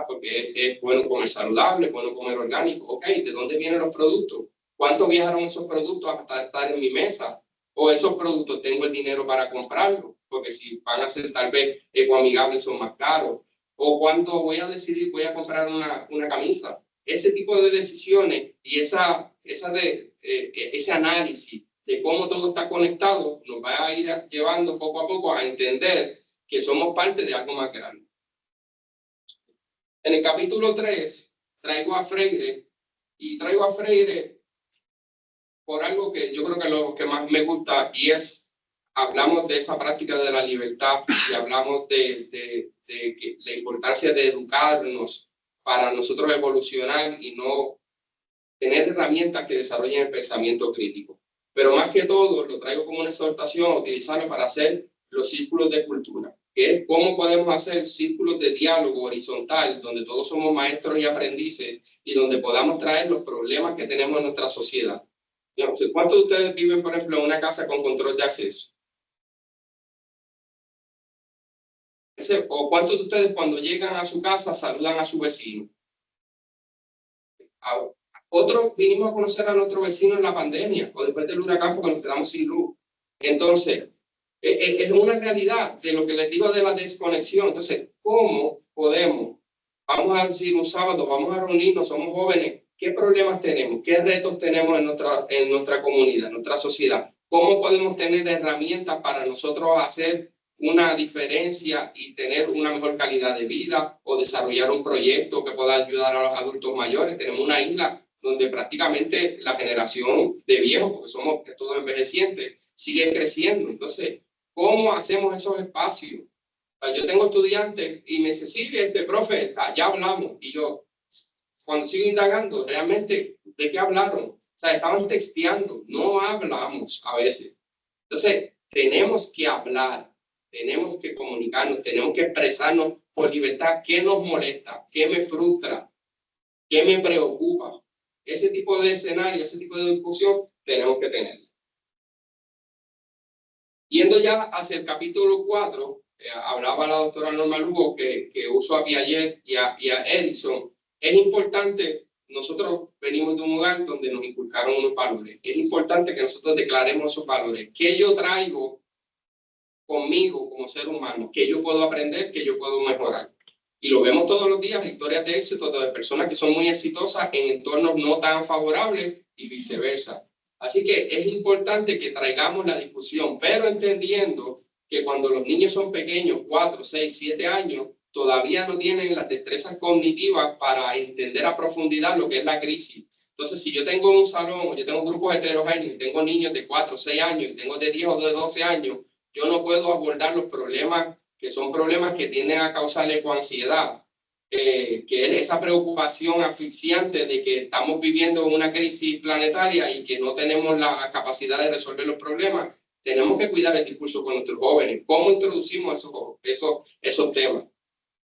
S5: Porque es bueno comer saludable, es bueno comer orgánico. Ok, ¿de dónde vienen los productos? ¿Cuánto viajaron esos productos hasta estar en mi mesa? O esos productos tengo el dinero para comprarlos, porque si van a ser tal vez ecoamigables son más caros. O cuánto voy a decidir, voy a comprar una camisa. Ese tipo de decisiones y ese análisis de cómo todo está conectado nos va a ir llevando poco a poco a entender que somos parte de algo más grande. En el capítulo 3 traigo a Freire, y traigo a Freire por algo que yo creo que es lo que más me gusta, y es, hablamos de esa práctica de la libertad y hablamos de la importancia de educarnos para nosotros evolucionar y no tener herramientas que desarrollen el pensamiento crítico. Pero más que todo, lo traigo como una exhortación a utilizarlo para hacer los círculos de cultura, que es cómo podemos hacer círculos de diálogo horizontal, donde todos somos maestros y aprendices, y donde podamos traer los problemas que tenemos en nuestra sociedad. ¿Cuántos de ustedes viven, por ejemplo, en una casa con control de acceso? ¿O cuántos de ustedes cuando llegan a su casa saludan a su vecino? Otros vinimos a conocer a nuestro vecino en la pandemia o después del huracán porque nos quedamos sin luz. Entonces, es una realidad de lo que les digo de la desconexión. Entonces, ¿cómo podemos? Vamos a decir un sábado, vamos a reunirnos, somos jóvenes. ¿Qué problemas tenemos? ¿Qué retos tenemos en nuestra comunidad, en nuestra sociedad? ¿Cómo podemos tener herramientas para nosotros hacer una diferencia y tener una mejor calidad de vida o desarrollar un proyecto que pueda ayudar a los adultos mayores? Tenemos una isla donde prácticamente la generación de viejos, porque somos todos envejecientes, sigue creciendo. Entonces, ¿cómo hacemos esos espacios? Yo tengo estudiantes y me dicen, sí, profe, ya hablamos. Y yo, cuando sigo indagando, realmente, ¿de qué hablaron? O sea, estaban texteando, no hablamos a veces. Entonces, tenemos que hablar, tenemos que comunicarnos, tenemos que expresarnos por libertad. ¿Qué nos molesta? ¿Qué me frustra? ¿Qué me preocupa? Ese tipo de escenario, ese tipo de discusión, tenemos que tener. Yendo ya hacia el capítulo 4, hablaba la doctora Norma Lugo que usó a Piaget y a Erickson. Es importante, nosotros venimos de un lugar donde nos inculcaron unos valores. Es importante que nosotros declaremos esos valores. ¿Qué yo traigo conmigo como ser humano? ¿Qué yo puedo aprender? ¿Qué yo puedo mejorar? Y lo vemos todos los días, historias de éxito de personas que son muy exitosas en entornos no tan favorables y viceversa. Así que es importante que traigamos la discusión, pero entendiendo que cuando los niños son pequeños, 4, 6, 7 años, todavía no tienen las destrezas cognitivas para entender a profundidad lo que es la crisis. Entonces, si yo tengo un salón, yo tengo grupos heterogéneos, tengo niños de 4, 6 años, y tengo de 10 o de 12 años, yo no puedo abordar los problemas que son problemas que tienden a causar ecoansiedad, que es esa preocupación asfixiante de que estamos viviendo una crisis planetaria y que no tenemos la capacidad de resolver los problemas. Tenemos que cuidar el discurso con nuestros jóvenes. ¿Cómo introducimos esos temas?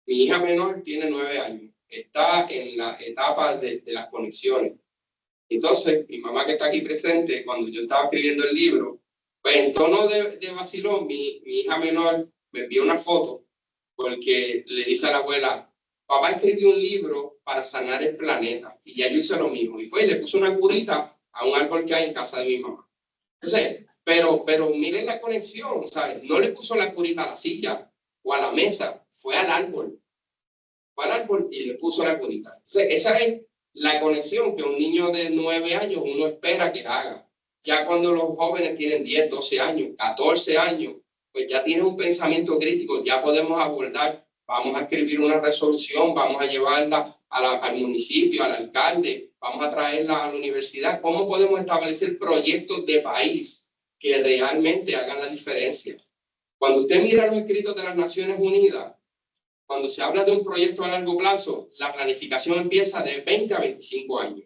S5: Mi hija menor tiene 9 años. Está en la etapa de las conexiones. Entonces, mi mamá que está aquí presente, cuando yo estaba escribiendo el libro, Pues en tono de vacilón, mi hija menor me envió una foto porque le dice a la abuela, papá escribió un libro para sanar el planeta y ya yo hice lo mismo. Y fue y le puso una curita a un árbol que hay en casa de mi mamá. Entonces, pero miren la conexión, ¿sabes? No le puso la curita a la silla o a la mesa, fue al árbol. Fue al árbol y le puso la curita. Entonces, esa es la conexión que un niño de 9 años uno espera que haga. Ya cuando los jóvenes tienen 10, 12 años, 14 años, pues ya tienen un pensamiento crítico, ya podemos abordar, vamos a escribir una resolución, vamos a llevarla al municipio, al alcalde, vamos a traerla a la universidad. ¿Cómo podemos establecer proyectos de país que realmente hagan la diferencia? Cuando usted mira los escritos de las Naciones Unidas, cuando se habla de un proyecto a largo plazo, la planificación empieza de 20 a 25 años.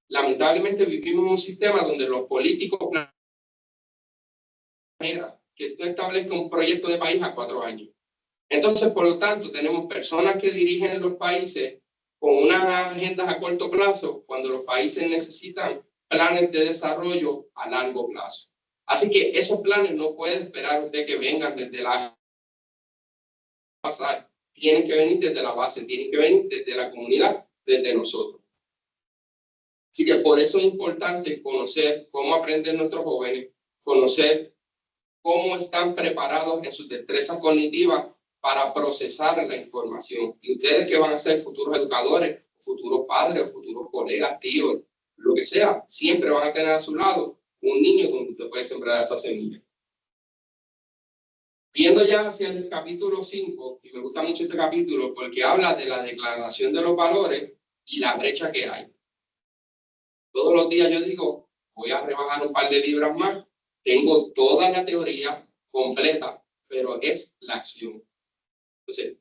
S5: Lamentablemente vivimos en un sistema donde los políticos planean que tú establezcas un proyecto de país a 4 años. Entonces, por lo tanto, tenemos personas que dirigen los países con unas agendas a corto plazo cuando los países necesitan planes de desarrollo a largo plazo. Así que esos planes no puede esperar usted que vengan desde la pasar. Tienen que venir desde la base, tienen que venir desde la comunidad, desde nosotros. Así que por eso es importante conocer cómo aprenden nuestros jóvenes, conocer cómo están preparados en sus destrezas cognitivas para procesar la información. Y ustedes que van a ser futuros educadores, futuros padres, futuros colegas, tíos, lo que sea, siempre van a tener a su lado un niño donde usted puede sembrar esa semilla. Viendo ya hacia el capítulo 5, y me gusta mucho este capítulo porque habla de la declaración de los valores y la brecha que hay. Todos los días yo digo, voy a rebajar un par de libras más, tengo toda la teoría completa, pero es la acción. Entonces,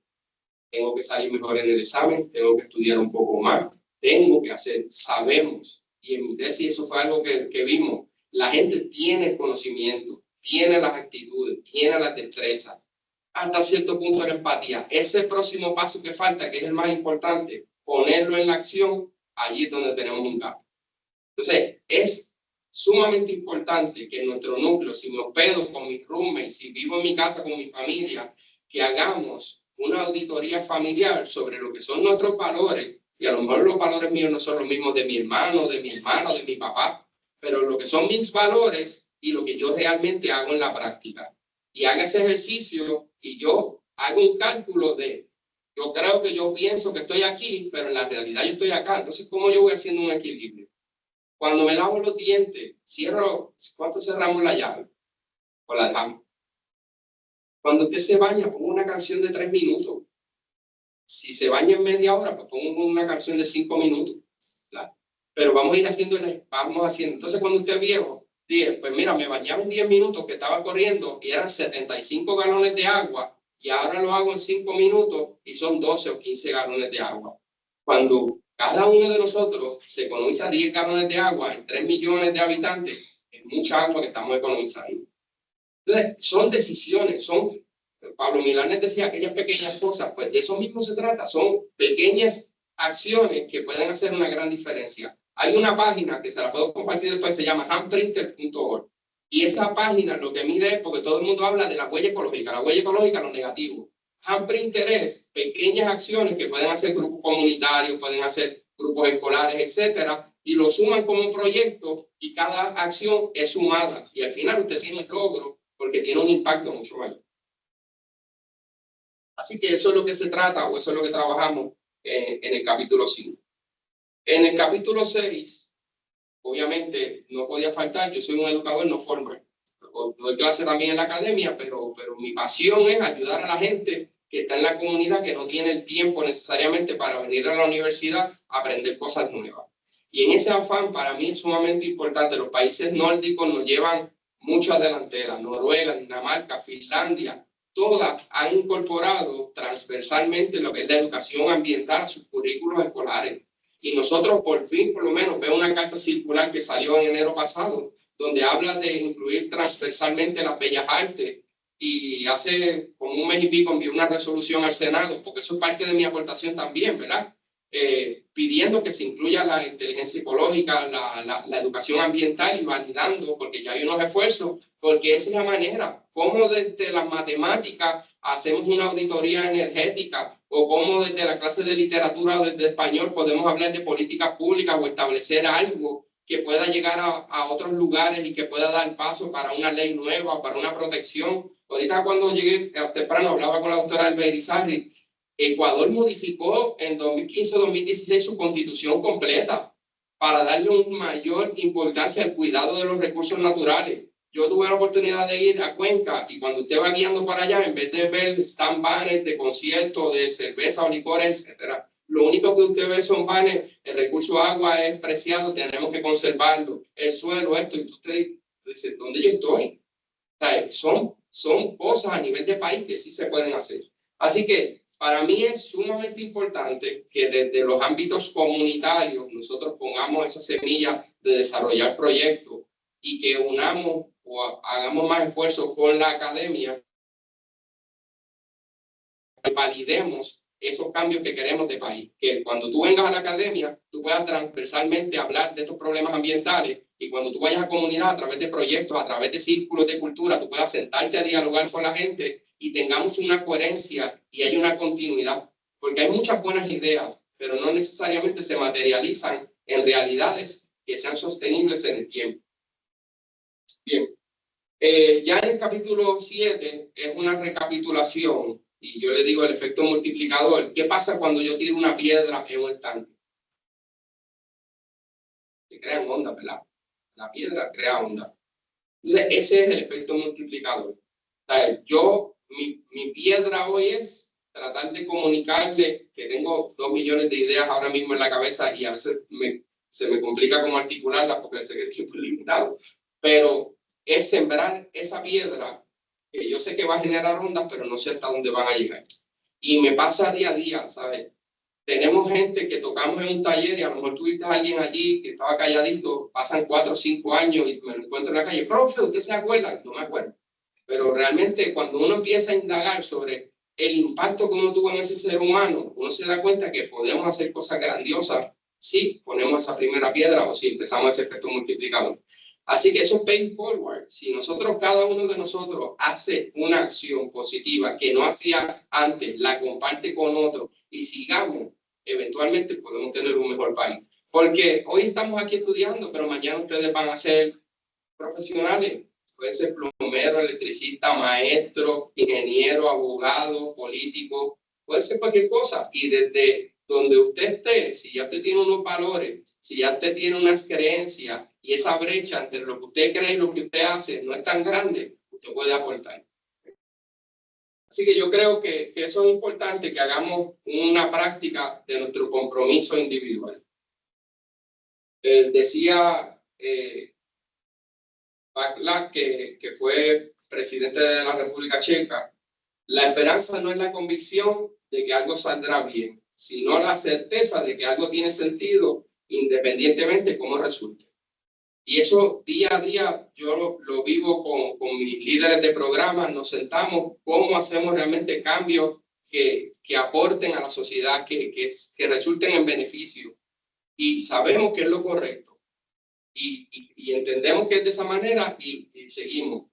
S5: tengo que salir mejor en el examen, tengo que estudiar un poco más, tengo que hacer, sabemos, y en mi tesis eso fue algo que vimos, la gente tiene conocimiento, tiene las actitudes, tiene las destrezas, hasta cierto punto la empatía. Ese próximo paso que falta, que es el más importante, ponerlo en la acción, allí es donde tenemos un gap. Entonces, es sumamente importante que en nuestro núcleo, si me hospedo con mis roommates, si vivo en mi casa con mi familia, que hagamos una auditoría familiar sobre lo que son nuestros valores, y a lo mejor los valores míos no son los mismos de mi hermano, de mi hermana, de mi papá, pero lo que son mis valores y lo que yo realmente hago en la práctica. Y haga ese ejercicio y yo hago un cálculo de, yo creo que yo pienso que estoy aquí, pero en la realidad yo estoy acá. Entonces, ¿cómo yo voy haciendo un equilibrio? Cuando me lavo los dientes, cierro, ¿cuánto cerramos la llave? O la dejamos. Cuando usted se baña, pongo una canción de 3 minutos. Si se baña en media hora, pues pongo una canción de 5 minutos. ¿Verdad? Pero vamos a ir haciendo, vamos haciendo. Entonces, cuando usted es viejo, dice, pues mira, me bañaba en 10 minutos que estaba corriendo y eran 75 galones de agua y ahora lo hago en 5 minutos y son 12 o 15 galones de agua. Cuando cada uno de nosotros se economiza 10 galones de agua en 3 millones de habitantes, es mucha agua que estamos economizando. Entonces, son decisiones, Pablo Milanes decía aquellas pequeñas cosas, pues de eso mismo se trata, son pequeñas acciones que pueden hacer una gran diferencia. Hay una página que se la puedo compartir después, se llama handprinter.org. Y esa página lo que mide es, porque todo el mundo habla de la huella ecológica, lo negativo. Handprinter es pequeñas acciones que pueden hacer grupos comunitarios, pueden hacer grupos escolares, etcétera, y lo suman como un proyecto y cada acción es sumada. Y al final usted tiene el logro porque tiene un impacto mucho mayor. Así que eso es lo que se trata, o eso es lo que trabajamos en el capítulo 5. En el capítulo 6, obviamente no podía faltar, yo soy un educador no formal. Doy clase también en la academia, pero mi pasión es ayudar a la gente que está en la comunidad, que no tiene el tiempo necesariamente para venir a la universidad a aprender cosas nuevas. Y en ese afán, para mí es sumamente importante, los países nórdicos nos llevan mucho a delantera, Noruega, Dinamarca, Finlandia, todas han incorporado transversalmente lo que es la educación ambiental a sus currículos escolares. Y nosotros por fin, por lo menos, veo una carta circular que salió en enero pasado, donde habla de incluir transversalmente las bellas artes. Y hace como un mes y pico envié una resolución al Senado, porque eso es parte de mi aportación también, ¿verdad? pidiendo que se incluya la inteligencia ecológica, la educación ambiental y validando, porque ya hay unos esfuerzos, porque esa es la manera, cómo desde las matemáticas hacemos una auditoría energética, o cómo desde la clase de literatura o desde español podemos hablar de políticas públicas o establecer algo que pueda llegar a otros lugares y que pueda dar paso para una ley nueva, para una protección. Ahorita cuando llegué temprano hablaba con la doctora Alberizarri. Ecuador modificó en 2015-2016 su constitución completa para darle una mayor importancia al cuidado de los recursos naturales. Yo tuve la oportunidad de ir a Cuenca y cuando usted va guiando para allá, en vez de ver stand banners de conciertos, de cerveza o licores, etcétera, lo único que usted ve son banners, el recurso agua es preciado, tenemos que conservarlo, el suelo, esto, y usted dice, ¿dónde yo estoy? O sea, son cosas a nivel de país que sí se pueden hacer. Así que para mí es sumamente importante que desde los ámbitos comunitarios nosotros pongamos esa semilla de desarrollar proyectos y que unamos o hagamos más esfuerzos con la academia y validemos esos cambios que queremos de país. Que cuando tú vengas a la academia, tú puedas transversalmente hablar de estos problemas ambientales y cuando tú vayas a comunidad a través de proyectos, a través de círculos de cultura, tú puedas sentarte a dialogar con la gente y tengamos una coherencia y hay una continuidad. Porque hay muchas buenas ideas, pero no necesariamente se materializan en realidades que sean sostenibles en el tiempo. Bien, ya en el capítulo 7 es una recapitulación y yo le digo el efecto multiplicador. ¿Qué pasa cuando yo tiro una piedra en un estanque? Se crean ondas, ¿verdad? La piedra crea ondas. Entonces, ese es el efecto multiplicador. O sea, mi piedra hoy es tratar de comunicarle que tengo 2 millones de ideas ahora mismo en la cabeza y a veces se me complica cómo articularlas porque sé que el tiempo es limitado. Pero es sembrar esa piedra que yo sé que va a generar ondas, pero no sé hasta dónde van a llegar. Y me pasa día a día, ¿sabes? Tenemos gente que tocamos en un taller y a lo mejor tú viste a alguien allí que estaba calladito, pasan 4 o 5 años y me lo encuentro en la calle. Profe, ¿usted se acuerda? No me acuerdo. Pero realmente cuando uno empieza a indagar sobre el impacto que uno tuvo en ese ser humano, uno se da cuenta que podemos hacer cosas grandiosas si ponemos esa primera piedra o si empezamos ese efecto multiplicador. Así que eso es pay forward. Si nosotros, cada uno de nosotros hace una acción positiva que no hacía antes, la comparte con otro y sigamos, eventualmente podemos tener un mejor país. Porque hoy estamos aquí estudiando, pero mañana ustedes van a ser profesionales. Puede ser plomero, electricista, maestro, ingeniero, abogado, político, puede ser cualquier cosa. Y desde donde usted esté, si ya usted tiene unos valores, si ya usted tiene unas creencias y esa brecha entre lo que usted cree y lo que usted hace no es tan grande, usted puede aportar. Así que yo creo que eso es importante, que hagamos una práctica de nuestro compromiso individual. Decía Václav, que fue presidente de la República Checa, la esperanza no es la convicción de que algo saldrá bien, sino la certeza de que algo tiene sentido independientemente de cómo resulte. Y eso día a día yo lo vivo con mis líderes de programa, nos sentamos, cómo hacemos realmente cambios que aporten a la sociedad, que resulten en beneficio. Y sabemos que es lo correcto. Y entendemos que es de esa manera y seguimos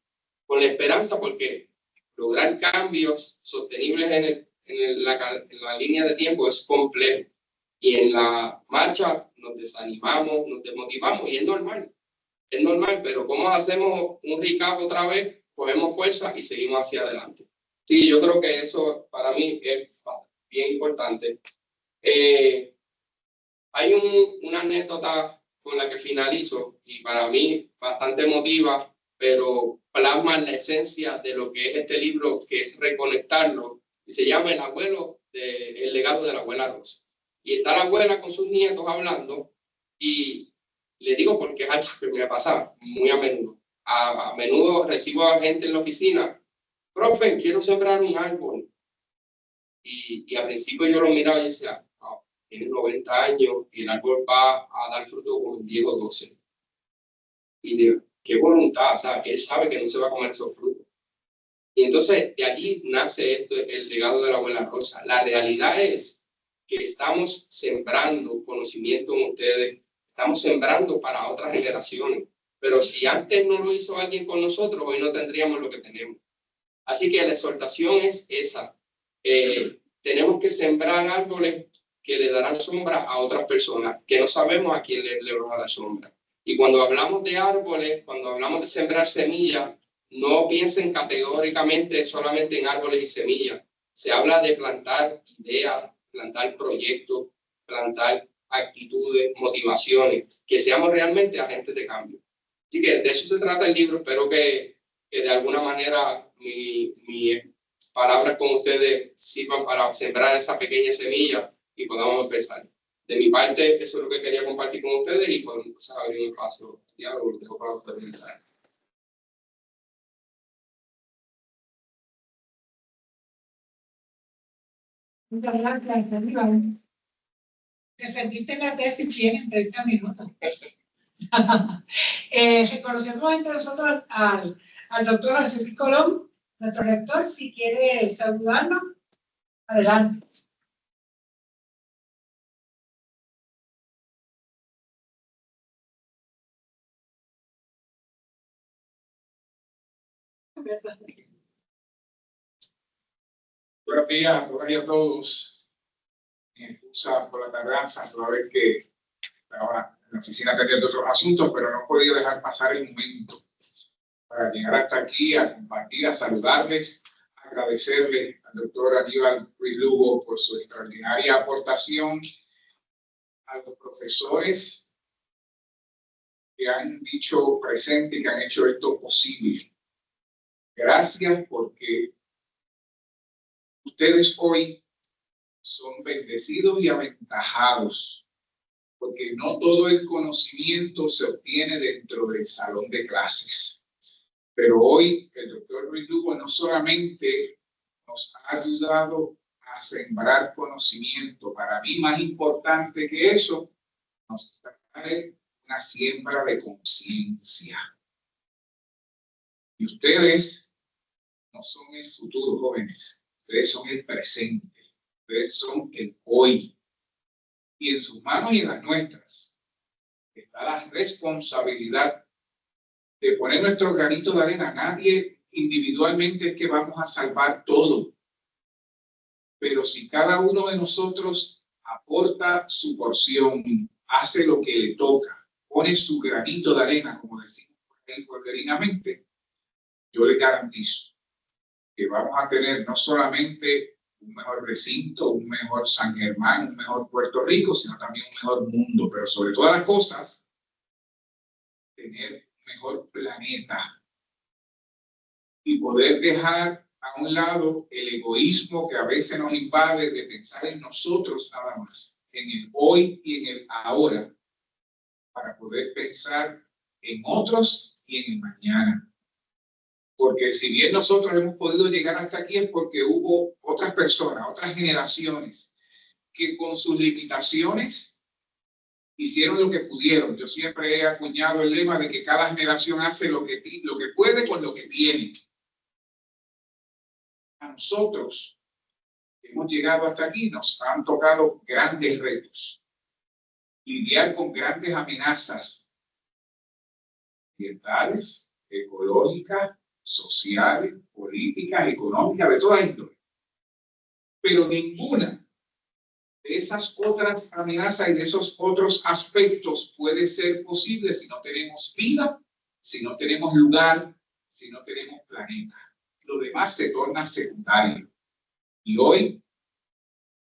S5: con la esperanza porque lograr cambios sostenibles en la línea de tiempo es complejo. Y en la marcha nos desanimamos, nos desmotivamos y es normal, pero ¿cómo hacemos un recap otra vez? Cogemos fuerza y seguimos hacia adelante. Sí, yo creo que eso para mí es bien importante. Hay una anécdota con la que finalizo y para mí bastante emotiva, pero plasma la esencia de lo que es este libro, que es reconectarlo, y se llama El legado de la abuela Rosa. Y está la abuela con sus nietos hablando y le digo porque es algo que me pasa muy a menudo. A menudo recibo a gente en la oficina, profe, quiero sembrar un árbol. Y al principio yo lo miraba y decía, tiene 90 años y el árbol va a dar fruto con 10 o 12. Y digo, qué voluntad, o sea, él sabe que no se va a comer esos frutos. Y entonces de allí nace el legado de la abuela Rosa. La realidad es que estamos sembrando conocimiento en ustedes, estamos sembrando para otras generaciones. Pero si antes no lo hizo alguien con nosotros, hoy no tendríamos lo que tenemos. Así que la exhortación es esa. Tenemos que sembrar árboles que le darán sombra a otras personas, que no sabemos a quién le va a dar sombra. Y cuando hablamos de árboles, cuando hablamos de sembrar semillas, no piensen categóricamente solamente en árboles y semillas. Se habla de plantar ideas, plantar proyectos, plantar actitudes, motivaciones, que seamos realmente agentes de cambio. Así que de eso se trata el libro. Espero que de alguna manera mi palabras con ustedes sirvan para sembrar esa pequeña semilla y podamos empezar. De mi parte, eso es lo que quería compartir con ustedes y podemos abrir un espacio de diálogo. Lo dejo para ustedes.
S1: Muchas gracias, Aníbal. Defendiste la tesis bien en 30 minutos. Reconocemos entre nosotros al doctor José Luis Colón, nuestro rector. Si quiere saludarnos, adelante.
S6: Buenos días a todas y a todos. Mi excusa por la tardanza, toda vez que estaba en la oficina atendiendo otros asuntos, pero no he podido dejar pasar el momento para llegar hasta aquí, a compartir, a saludarles, a agradecerle al doctor Aníbal Ruiz Lugo por su extraordinaria aportación, a los profesores que han dicho presente y que han hecho esto posible. Gracias porque ustedes hoy son bendecidos y aventajados, porque no todo el conocimiento se obtiene dentro del salón de clases. Pero hoy el doctor Ruiz Lugo no solamente nos ha ayudado a sembrar conocimiento, para mí más importante que eso, nos trae una siembra de conciencia. Y ustedes no son el futuro, jóvenes. Ustedes son el presente, ustedes son el hoy. Y en sus manos y en las nuestras está la responsabilidad de poner nuestro granito de arena. Nadie individualmente es que vamos a salvar todo. Pero si cada uno de nosotros aporta su porción, hace lo que le toca, pone su granito de arena, como decimos pueblerinamente, yo les garantizo que vamos a tener no solamente un mejor recinto, un mejor San Germán, un mejor Puerto Rico, sino también un mejor mundo, pero sobre todas las cosas, tener un mejor planeta y poder dejar a un lado el egoísmo que a veces nos invade de pensar en nosotros nada más, en el hoy y en el ahora, para poder pensar en otros y en el mañana. Porque si bien nosotros hemos podido llegar hasta aquí es porque hubo otras personas, otras generaciones, que con sus limitaciones hicieron lo que pudieron. Yo siempre he acuñado el lema de que cada generación hace lo que puede con lo que tiene. A nosotros, que hemos llegado hasta aquí, nos han tocado grandes retos. Lidiar con grandes amenazas ambientales, ecológicas, sociales, políticas, económicas, de toda índole. Pero ninguna de esas otras amenazas y de esos otros aspectos puede ser posible si no tenemos vida, si no tenemos lugar, si no tenemos planeta. Lo demás se torna secundario. Y hoy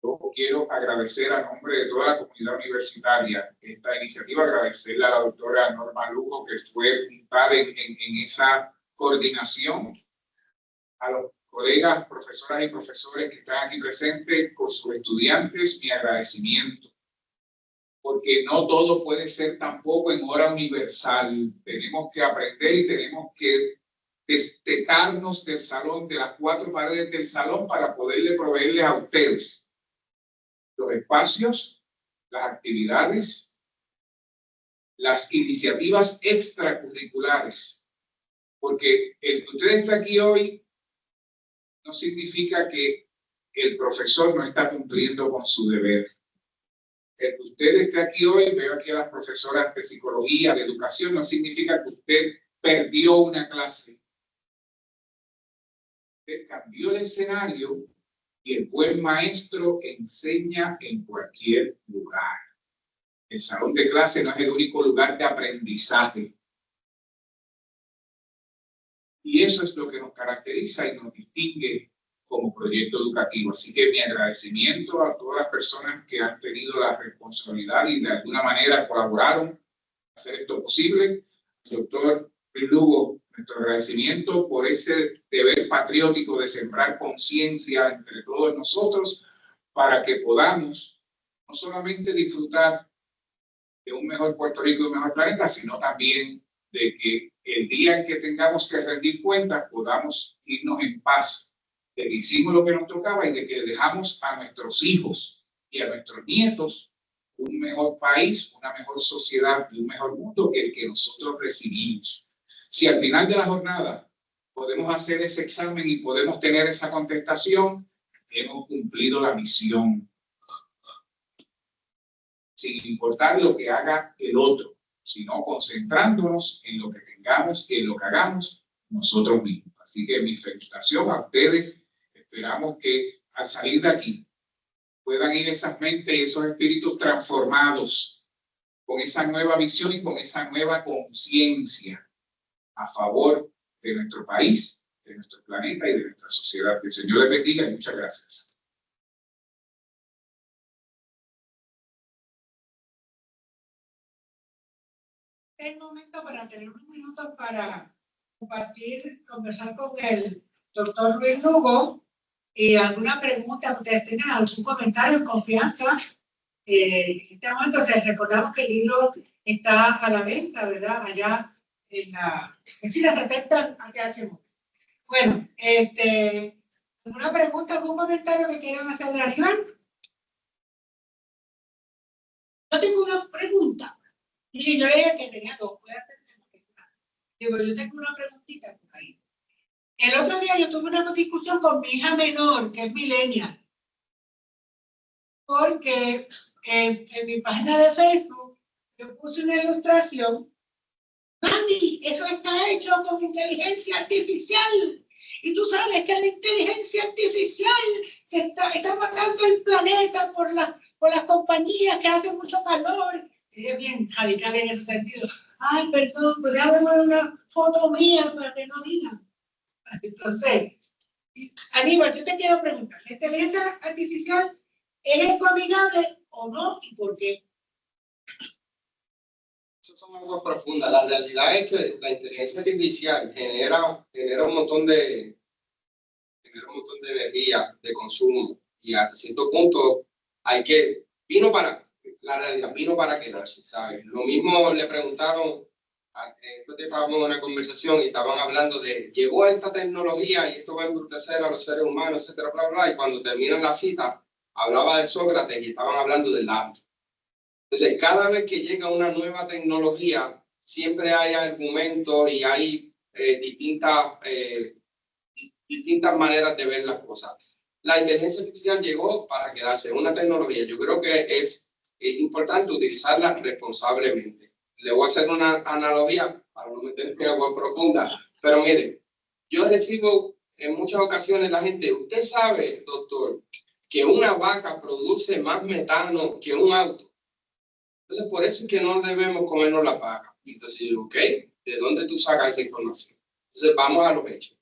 S6: yo quiero agradecer a nombre de toda la comunidad universitaria esta iniciativa, agradecerle a la doctora Norma Lugo, que fue puntual en esa coordinación, a los colegas, profesoras y profesores que están aquí presentes con sus estudiantes, mi agradecimiento, porque no todo puede ser tampoco en hora universal. Tenemos que aprender y tenemos que destetarnos del salón, de las cuatro paredes del salón, para poderle proveerles a ustedes los espacios, las actividades, las iniciativas extracurriculares. Porque el que usted está aquí hoy no significa que el profesor no está cumpliendo con su deber. El que usted esté aquí hoy, veo aquí a las profesoras de psicología, de educación, no significa que usted perdió una clase. Usted cambió el escenario y el buen maestro enseña en cualquier lugar. El salón de clase no es el único lugar de aprendizaje. Y eso es lo que nos caracteriza y nos distingue como proyecto educativo. Así que mi agradecimiento a todas las personas que han tenido la responsabilidad y de alguna manera colaboraron a hacer esto posible. Doctor Lugo, nuestro agradecimiento por ese deber patriótico de sembrar conciencia entre todos nosotros para que podamos no solamente disfrutar de un mejor Puerto Rico y un mejor planeta, sino también de que el día en que tengamos que rendir cuentas podamos irnos en paz, de que hicimos lo que nos tocaba y de que le dejamos a nuestros hijos y a nuestros nietos un mejor país, una mejor sociedad y un mejor mundo que el que nosotros recibimos. Si al final de la jornada podemos hacer ese examen y podemos tener esa contestación, hemos cumplido la misión. Sin importar lo que haga el otro, sino concentrándonos en lo que tengamos y en lo que hagamos nosotros mismos. Así que mi felicitación a ustedes. Esperamos que al salir de aquí puedan ir esas mentes y esos espíritus transformados con esa nueva visión y con esa nueva conciencia a favor de nuestro país, de nuestro planeta y de nuestra sociedad. Que el Señor les bendiga y muchas gracias.
S1: El momento para tener unos minutos para conversar con el doctor Luis Lugo y alguna pregunta que ustedes tengan, algún comentario en confianza. En este momento les recordamos que el libro está a la venta, ¿verdad? Allá en la receta ATH. Bueno, ¿alguna pregunta, algún comentario que quieran hacerle a Aníbal? Yo tengo una pregunta. Y yo le dije que tenía dos, voy a hacer una. Digo, yo tengo una preguntita por ahí. El otro día yo tuve una discusión con mi hija menor, que es millennial, porque en mi página de Facebook yo puse una ilustración. Mami, eso está hecho con inteligencia artificial. Y tú sabes que la inteligencia artificial está matando el planeta por las compañías que hacen mucho calor. Y es bien radical en ese sentido. Ay, perdón, pues déjame ver una foto mía para que no digan. Entonces, Aníbal, yo te quiero preguntar, ¿la inteligencia artificial es ecoamigable o no y por qué?
S5: Eso son aguas profundas. La realidad es que la inteligencia artificial genera un montón de energía, de consumo, y hasta cierto punto la realidad vino para quedarse, ¿sabes? Lo mismo le preguntaron, estábamos en una conversación y estaban hablando de, llegó esta tecnología y esto va a embrutecer a los seres humanos, etcétera, bla, bla, y cuando terminan la cita, hablaba de Sócrates y estaban hablando del hábito. Entonces, cada vez que llega una nueva tecnología, siempre hay argumentos y hay distintas maneras de ver las cosas. La inteligencia artificial llegó para quedarse, es una tecnología. Yo creo que es importante utilizarla responsablemente. Le voy a hacer una analogía para no meterme en agua profunda, pero miren, yo recibo en muchas ocasiones la gente, usted sabe, doctor, que una vaca produce más metano que un auto. Entonces, por eso es que no debemos comernos la vaca. Entonces, yo, ok, ¿de dónde tú sacas esa información? Entonces, vamos a los hechos.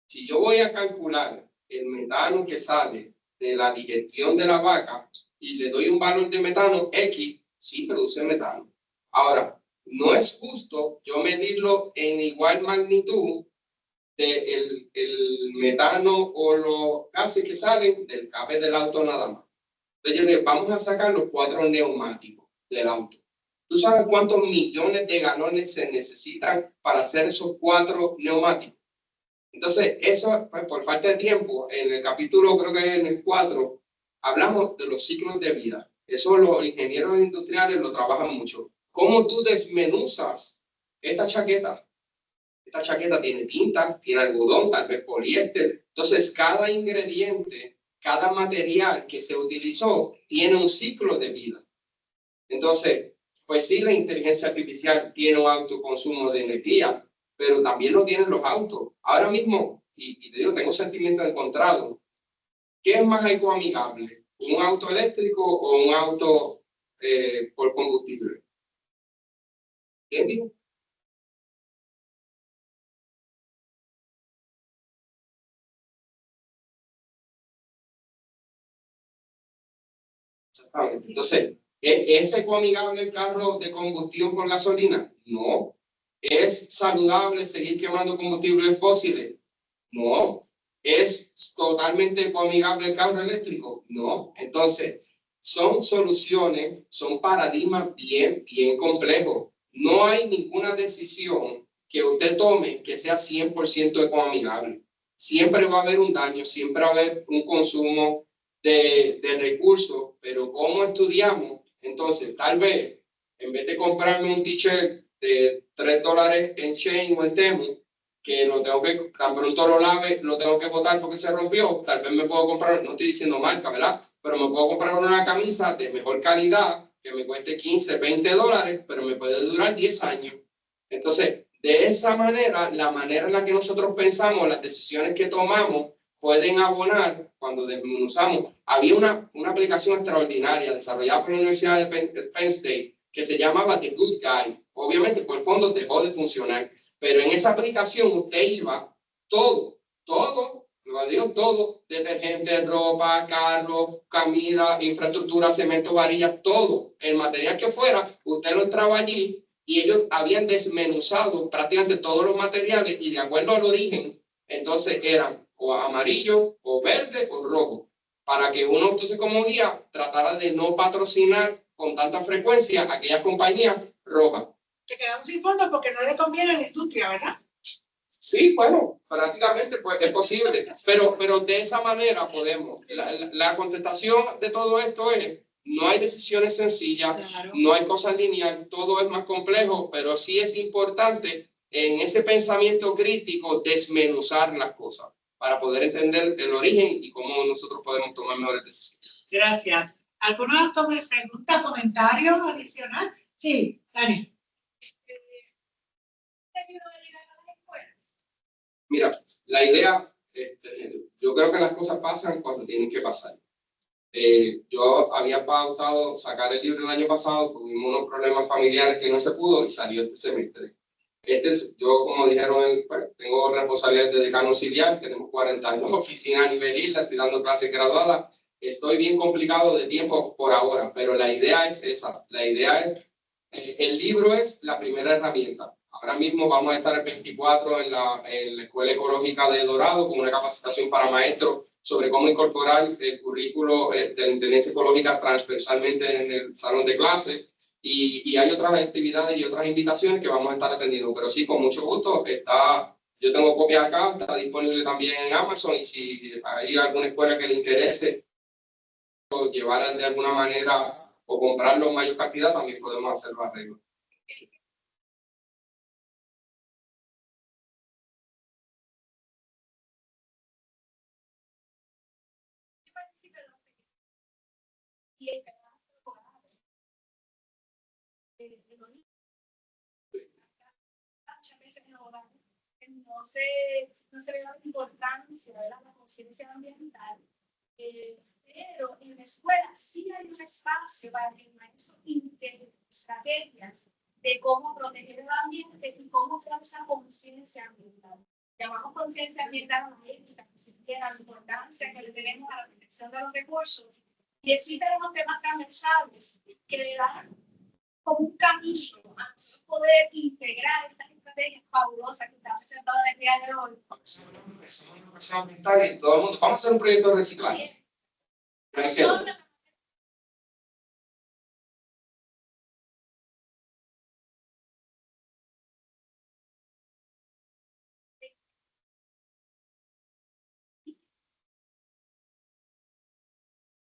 S5: Si yo voy a calcular el metano que sale de la digestión de la vaca y le doy un valor de metano X, sí produce metano. Ahora, no es justo yo medirlo en igual magnitud del metano o los gases que salen del escape del auto nada más. Entonces, yo digo, vamos a sacar los 4 neumáticos del auto. ¿Tú sabes cuántos millones de galones se necesitan para hacer esos 4 neumáticos? Entonces, eso, pues, por falta de tiempo, en el capítulo, creo que en el 4, hablamos de los ciclos de vida. Eso los ingenieros industriales lo trabajan mucho. ¿Cómo tú desmenuzas esta chaqueta? Esta chaqueta tiene tinta, tiene algodón, tal vez poliéster. Entonces, cada ingrediente cada material que se utilizó tiene un ciclo de vida. Entonces, pues sí, la inteligencia artificial tiene un alto consumo de energía, pero también lo tienen los autos. Ahora mismo, y te digo, tengo sentimientos encontrados. ¿Qué es más ecoamigable? ¿Un auto eléctrico o un auto por combustible? ¿Quién dijo? Exactamente. Entonces, ¿es ecoamigable el carro de combustión por gasolina? No. ¿Es saludable seguir quemando combustibles fósiles? No. ¿Es totalmente ecoamigable el carro eléctrico? No. Entonces, son soluciones, son paradigmas bien complejos. No hay ninguna decisión que usted tome que sea 100% ecoamigable. Siempre va a haber un daño, siempre va a haber un consumo de recursos, pero ¿cómo estudiamos? Entonces, tal vez, en vez de comprarme un t-shirt de $3 en Shein o en Temu, que lo tengo que, tan pronto lo lave, lo tengo que botar porque se rompió, tal vez me puedo comprar, no estoy diciendo marca, ¿verdad? Pero me puedo comprar una camisa de mejor calidad, que me cueste $15, $20, pero me puede durar 10 años. Entonces, de esa manera, la manera en la que nosotros pensamos, las decisiones que tomamos, pueden abonar cuando desmenuzamos. Había una aplicación extraordinaria desarrollada por la Universidad de Penn State que se llamaba The Good Guy. Obviamente, por el fondo dejó de funcionar, pero en esa aplicación usted iba todo, lo digo todo, detergente, ropa, carro, comida, infraestructura, cemento, varillas, todo, el material que fuera, usted lo entraba allí y ellos habían desmenuzado prácticamente todos los materiales y de acuerdo al origen, entonces eran o amarillo, o verde, o rojo, para que uno entonces como guía tratara de no patrocinar con tanta frecuencia a aquellas compañías rojas.
S1: Se quedamos sin fondos porque no le conviene a la industria, ¿verdad?
S5: Sí, bueno, prácticamente pues, es posible, pero de esa manera podemos. La contestación de todo esto es, no hay decisiones sencillas,
S1: Claro.
S5: No hay cosas lineales, todo es más complejo, pero sí es importante en ese pensamiento crítico desmenuzar las cosas para poder entender el origen y cómo nosotros podemos tomar mejores decisiones.
S1: Gracias. ¿Alguna pregunta, comentario adicional? Sí, Dani.
S5: Mira, la idea, yo creo que las cosas pasan cuando tienen que pasar. Yo había pautado sacar el libro el año pasado, tuvimos unos problemas familiares que no se pudo y salió este semestre. Yo, como dijeron, pues, tengo responsabilidad de decano auxiliar, tenemos 42 oficinas a nivel isla, estoy dando clases graduadas. Estoy bien complicado de tiempo por ahora, pero la idea es esa. La idea es, el libro es la primera herramienta. Ahora mismo vamos a estar el 24 en la Escuela Ecológica de Dorado con una capacitación para maestros sobre cómo incorporar el currículo de la Intendencia Ecológica transversalmente en el salón de clase. Y hay otras actividades y otras invitaciones que vamos a estar atendiendo. Pero sí, con mucho gusto. Yo tengo copia acá, está disponible también en Amazon. Y si hay alguna escuela que le interese o llevar de alguna manera o comprarlo en mayor cantidad, también podemos hacer los arreglos.
S2: No se le da importancia a la conciencia ambiental, pero en la escuela sí hay un espacio para que el maestro integre estrategias de cómo proteger el ambiente y cómo crear esa conciencia ambiental. Llamamos conciencia ambiental a la ética, que es la importancia que le tenemos a la protección de los recursos. Y existen unos temas transversales que le dan como un camino a poder integrar estas estrategias fabulosas que están presentadas en el día de hoy.
S5: Todo el mundo, vamos a hacer un proyecto de reciclaje.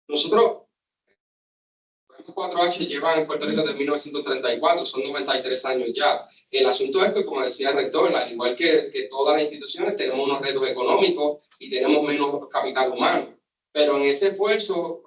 S5: Nosotros, los 4H llevan en Puerto Rico desde 1934, son 93 años ya. El asunto es que, como decía el rector, al igual que todas las instituciones, tenemos unos retos económicos y tenemos menos capital humano. Pero en ese esfuerzo,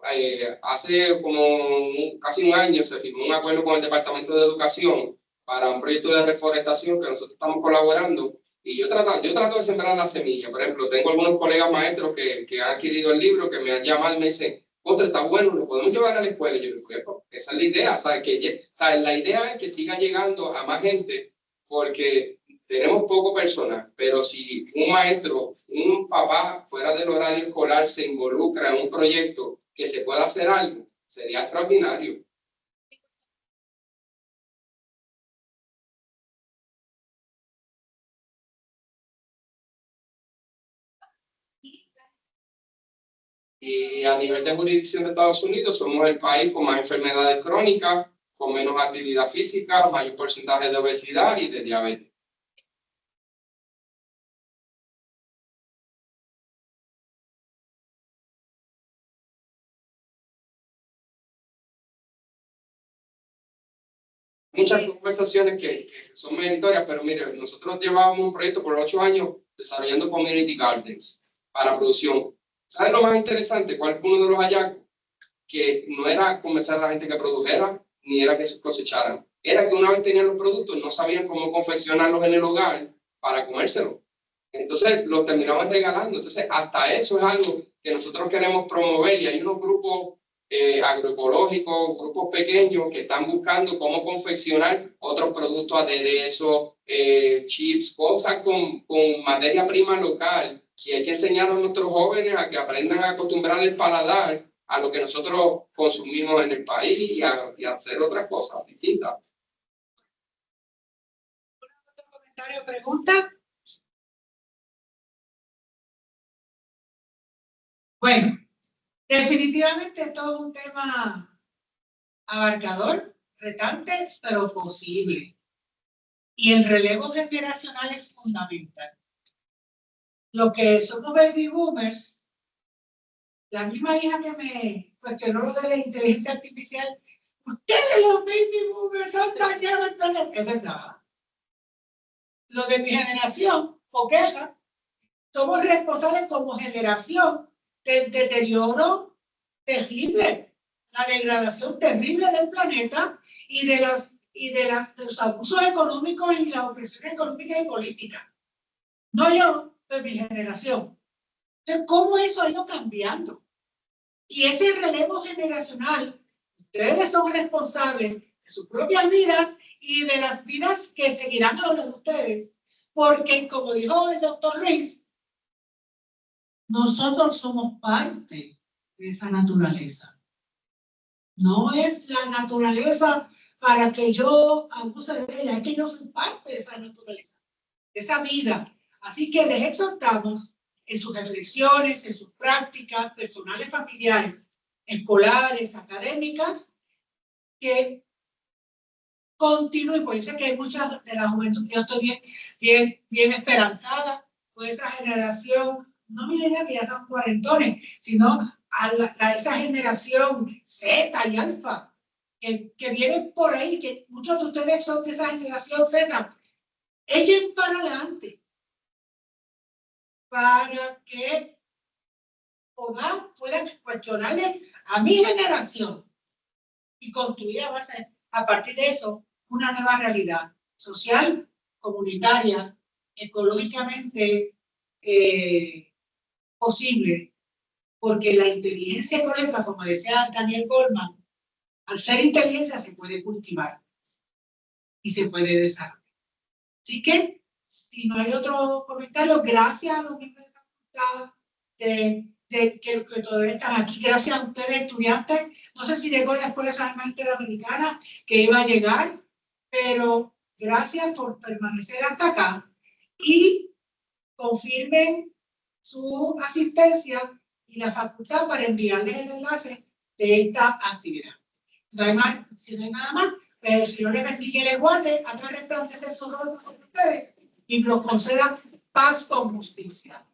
S5: hace como casi un año se firmó un acuerdo con el Departamento de Educación para un proyecto de reforestación que nosotros estamos colaborando. Y yo trato de sembrar la semilla. Por ejemplo, tengo algunos colegas maestros que han adquirido el libro, que me han llamado y me dicen, otra está bueno, lo podemos llevar a la escuela. Y yo digo, pues, esa es la idea, ¿sabes? La idea es que siga llegando a más gente, porque tenemos poco personal, pero si un maestro, un papá fuera del horario escolar se involucra en un proyecto que se pueda hacer algo, sería extraordinario. Y a nivel de jurisdicción de Estados Unidos, somos el país con más enfermedades crónicas, con menos actividad física, mayor porcentaje de obesidad y de diabetes. Muchas conversaciones que son meritorias, pero mire, nosotros llevábamos un proyecto por 8 años desarrollando community gardens para producción. ¿Saben lo más interesante? ¿Cuál fue uno de los hallazgos? Que no era convencer a la gente que produjera, ni era que se cosecharan. Era que una vez tenían los productos, no sabían cómo confeccionarlos en el hogar para comérselos. Entonces, los terminaban regalando. Entonces, hasta eso es algo que nosotros queremos promover. Y hay unos grupos agroecológicos, grupos pequeños que están buscando cómo confeccionar otros productos, aderezos, chips, cosas con materia prima local. Y hay que enseñar a nuestros jóvenes a que aprendan a acostumbrar el paladar a lo que nosotros consumimos en el país y a hacer otras cosas distintas.
S1: ¿Otro comentario o pregunta? Bueno, definitivamente todo es un tema abarcador, retante, pero posible. Y el relevo generacional es fundamental. Lo que somos baby boomers, la misma hija que me cuestionó lo de la inteligencia artificial, ustedes los baby boomers han dañado el planeta. Es verdad. Los de mi generación, porque somos responsables como generación del deterioro terrible, la degradación terrible del planeta y de los abusos económicos y la opresión económica y política. No yo, de mi generación. Entonces, ¿cómo eso ha ido cambiando? Y ese relevo generacional, ustedes son responsables de sus propias vidas y de las vidas que seguirán a las de ustedes. Porque, como dijo el doctor Ruiz, nosotros somos parte de esa naturaleza. No es la naturaleza para que yo abuse de ella, es que yo soy parte de esa naturaleza, de esa vida. Así que les exhortamos en sus reflexiones, en sus prácticas personales, familiares, escolares, académicas, que continúen, porque yo sé que hay muchas de la juventud, yo estoy bien esperanzada con esa generación, no milenial que ya están cuarentones, sino a esa generación Z y Alfa, que vienen por ahí, que muchos de ustedes son de esa generación Z. Echen para adelante, para que puedan cuestionarle a mi generación y construir a partir de eso una nueva realidad social, comunitaria, ecológicamente posible, porque la inteligencia ecológica, como decía Daniel Goleman, al ser inteligencia se puede cultivar y se puede desarrollar. Así que, si no hay otro comentario, gracias a los miembros de la facultad que todavía están aquí, gracias a ustedes estudiantes. No sé si llegó la Escuela San Germán Interamericana, que iba a llegar, pero gracias por permanecer hasta acá y confirmen su asistencia y la facultad para enviarles el enlace de esta actividad. No hay nada más, pero el Señor les bendiga y les guarde, haga resplandecer su rostro con ustedes y nos conceda paz con justicia.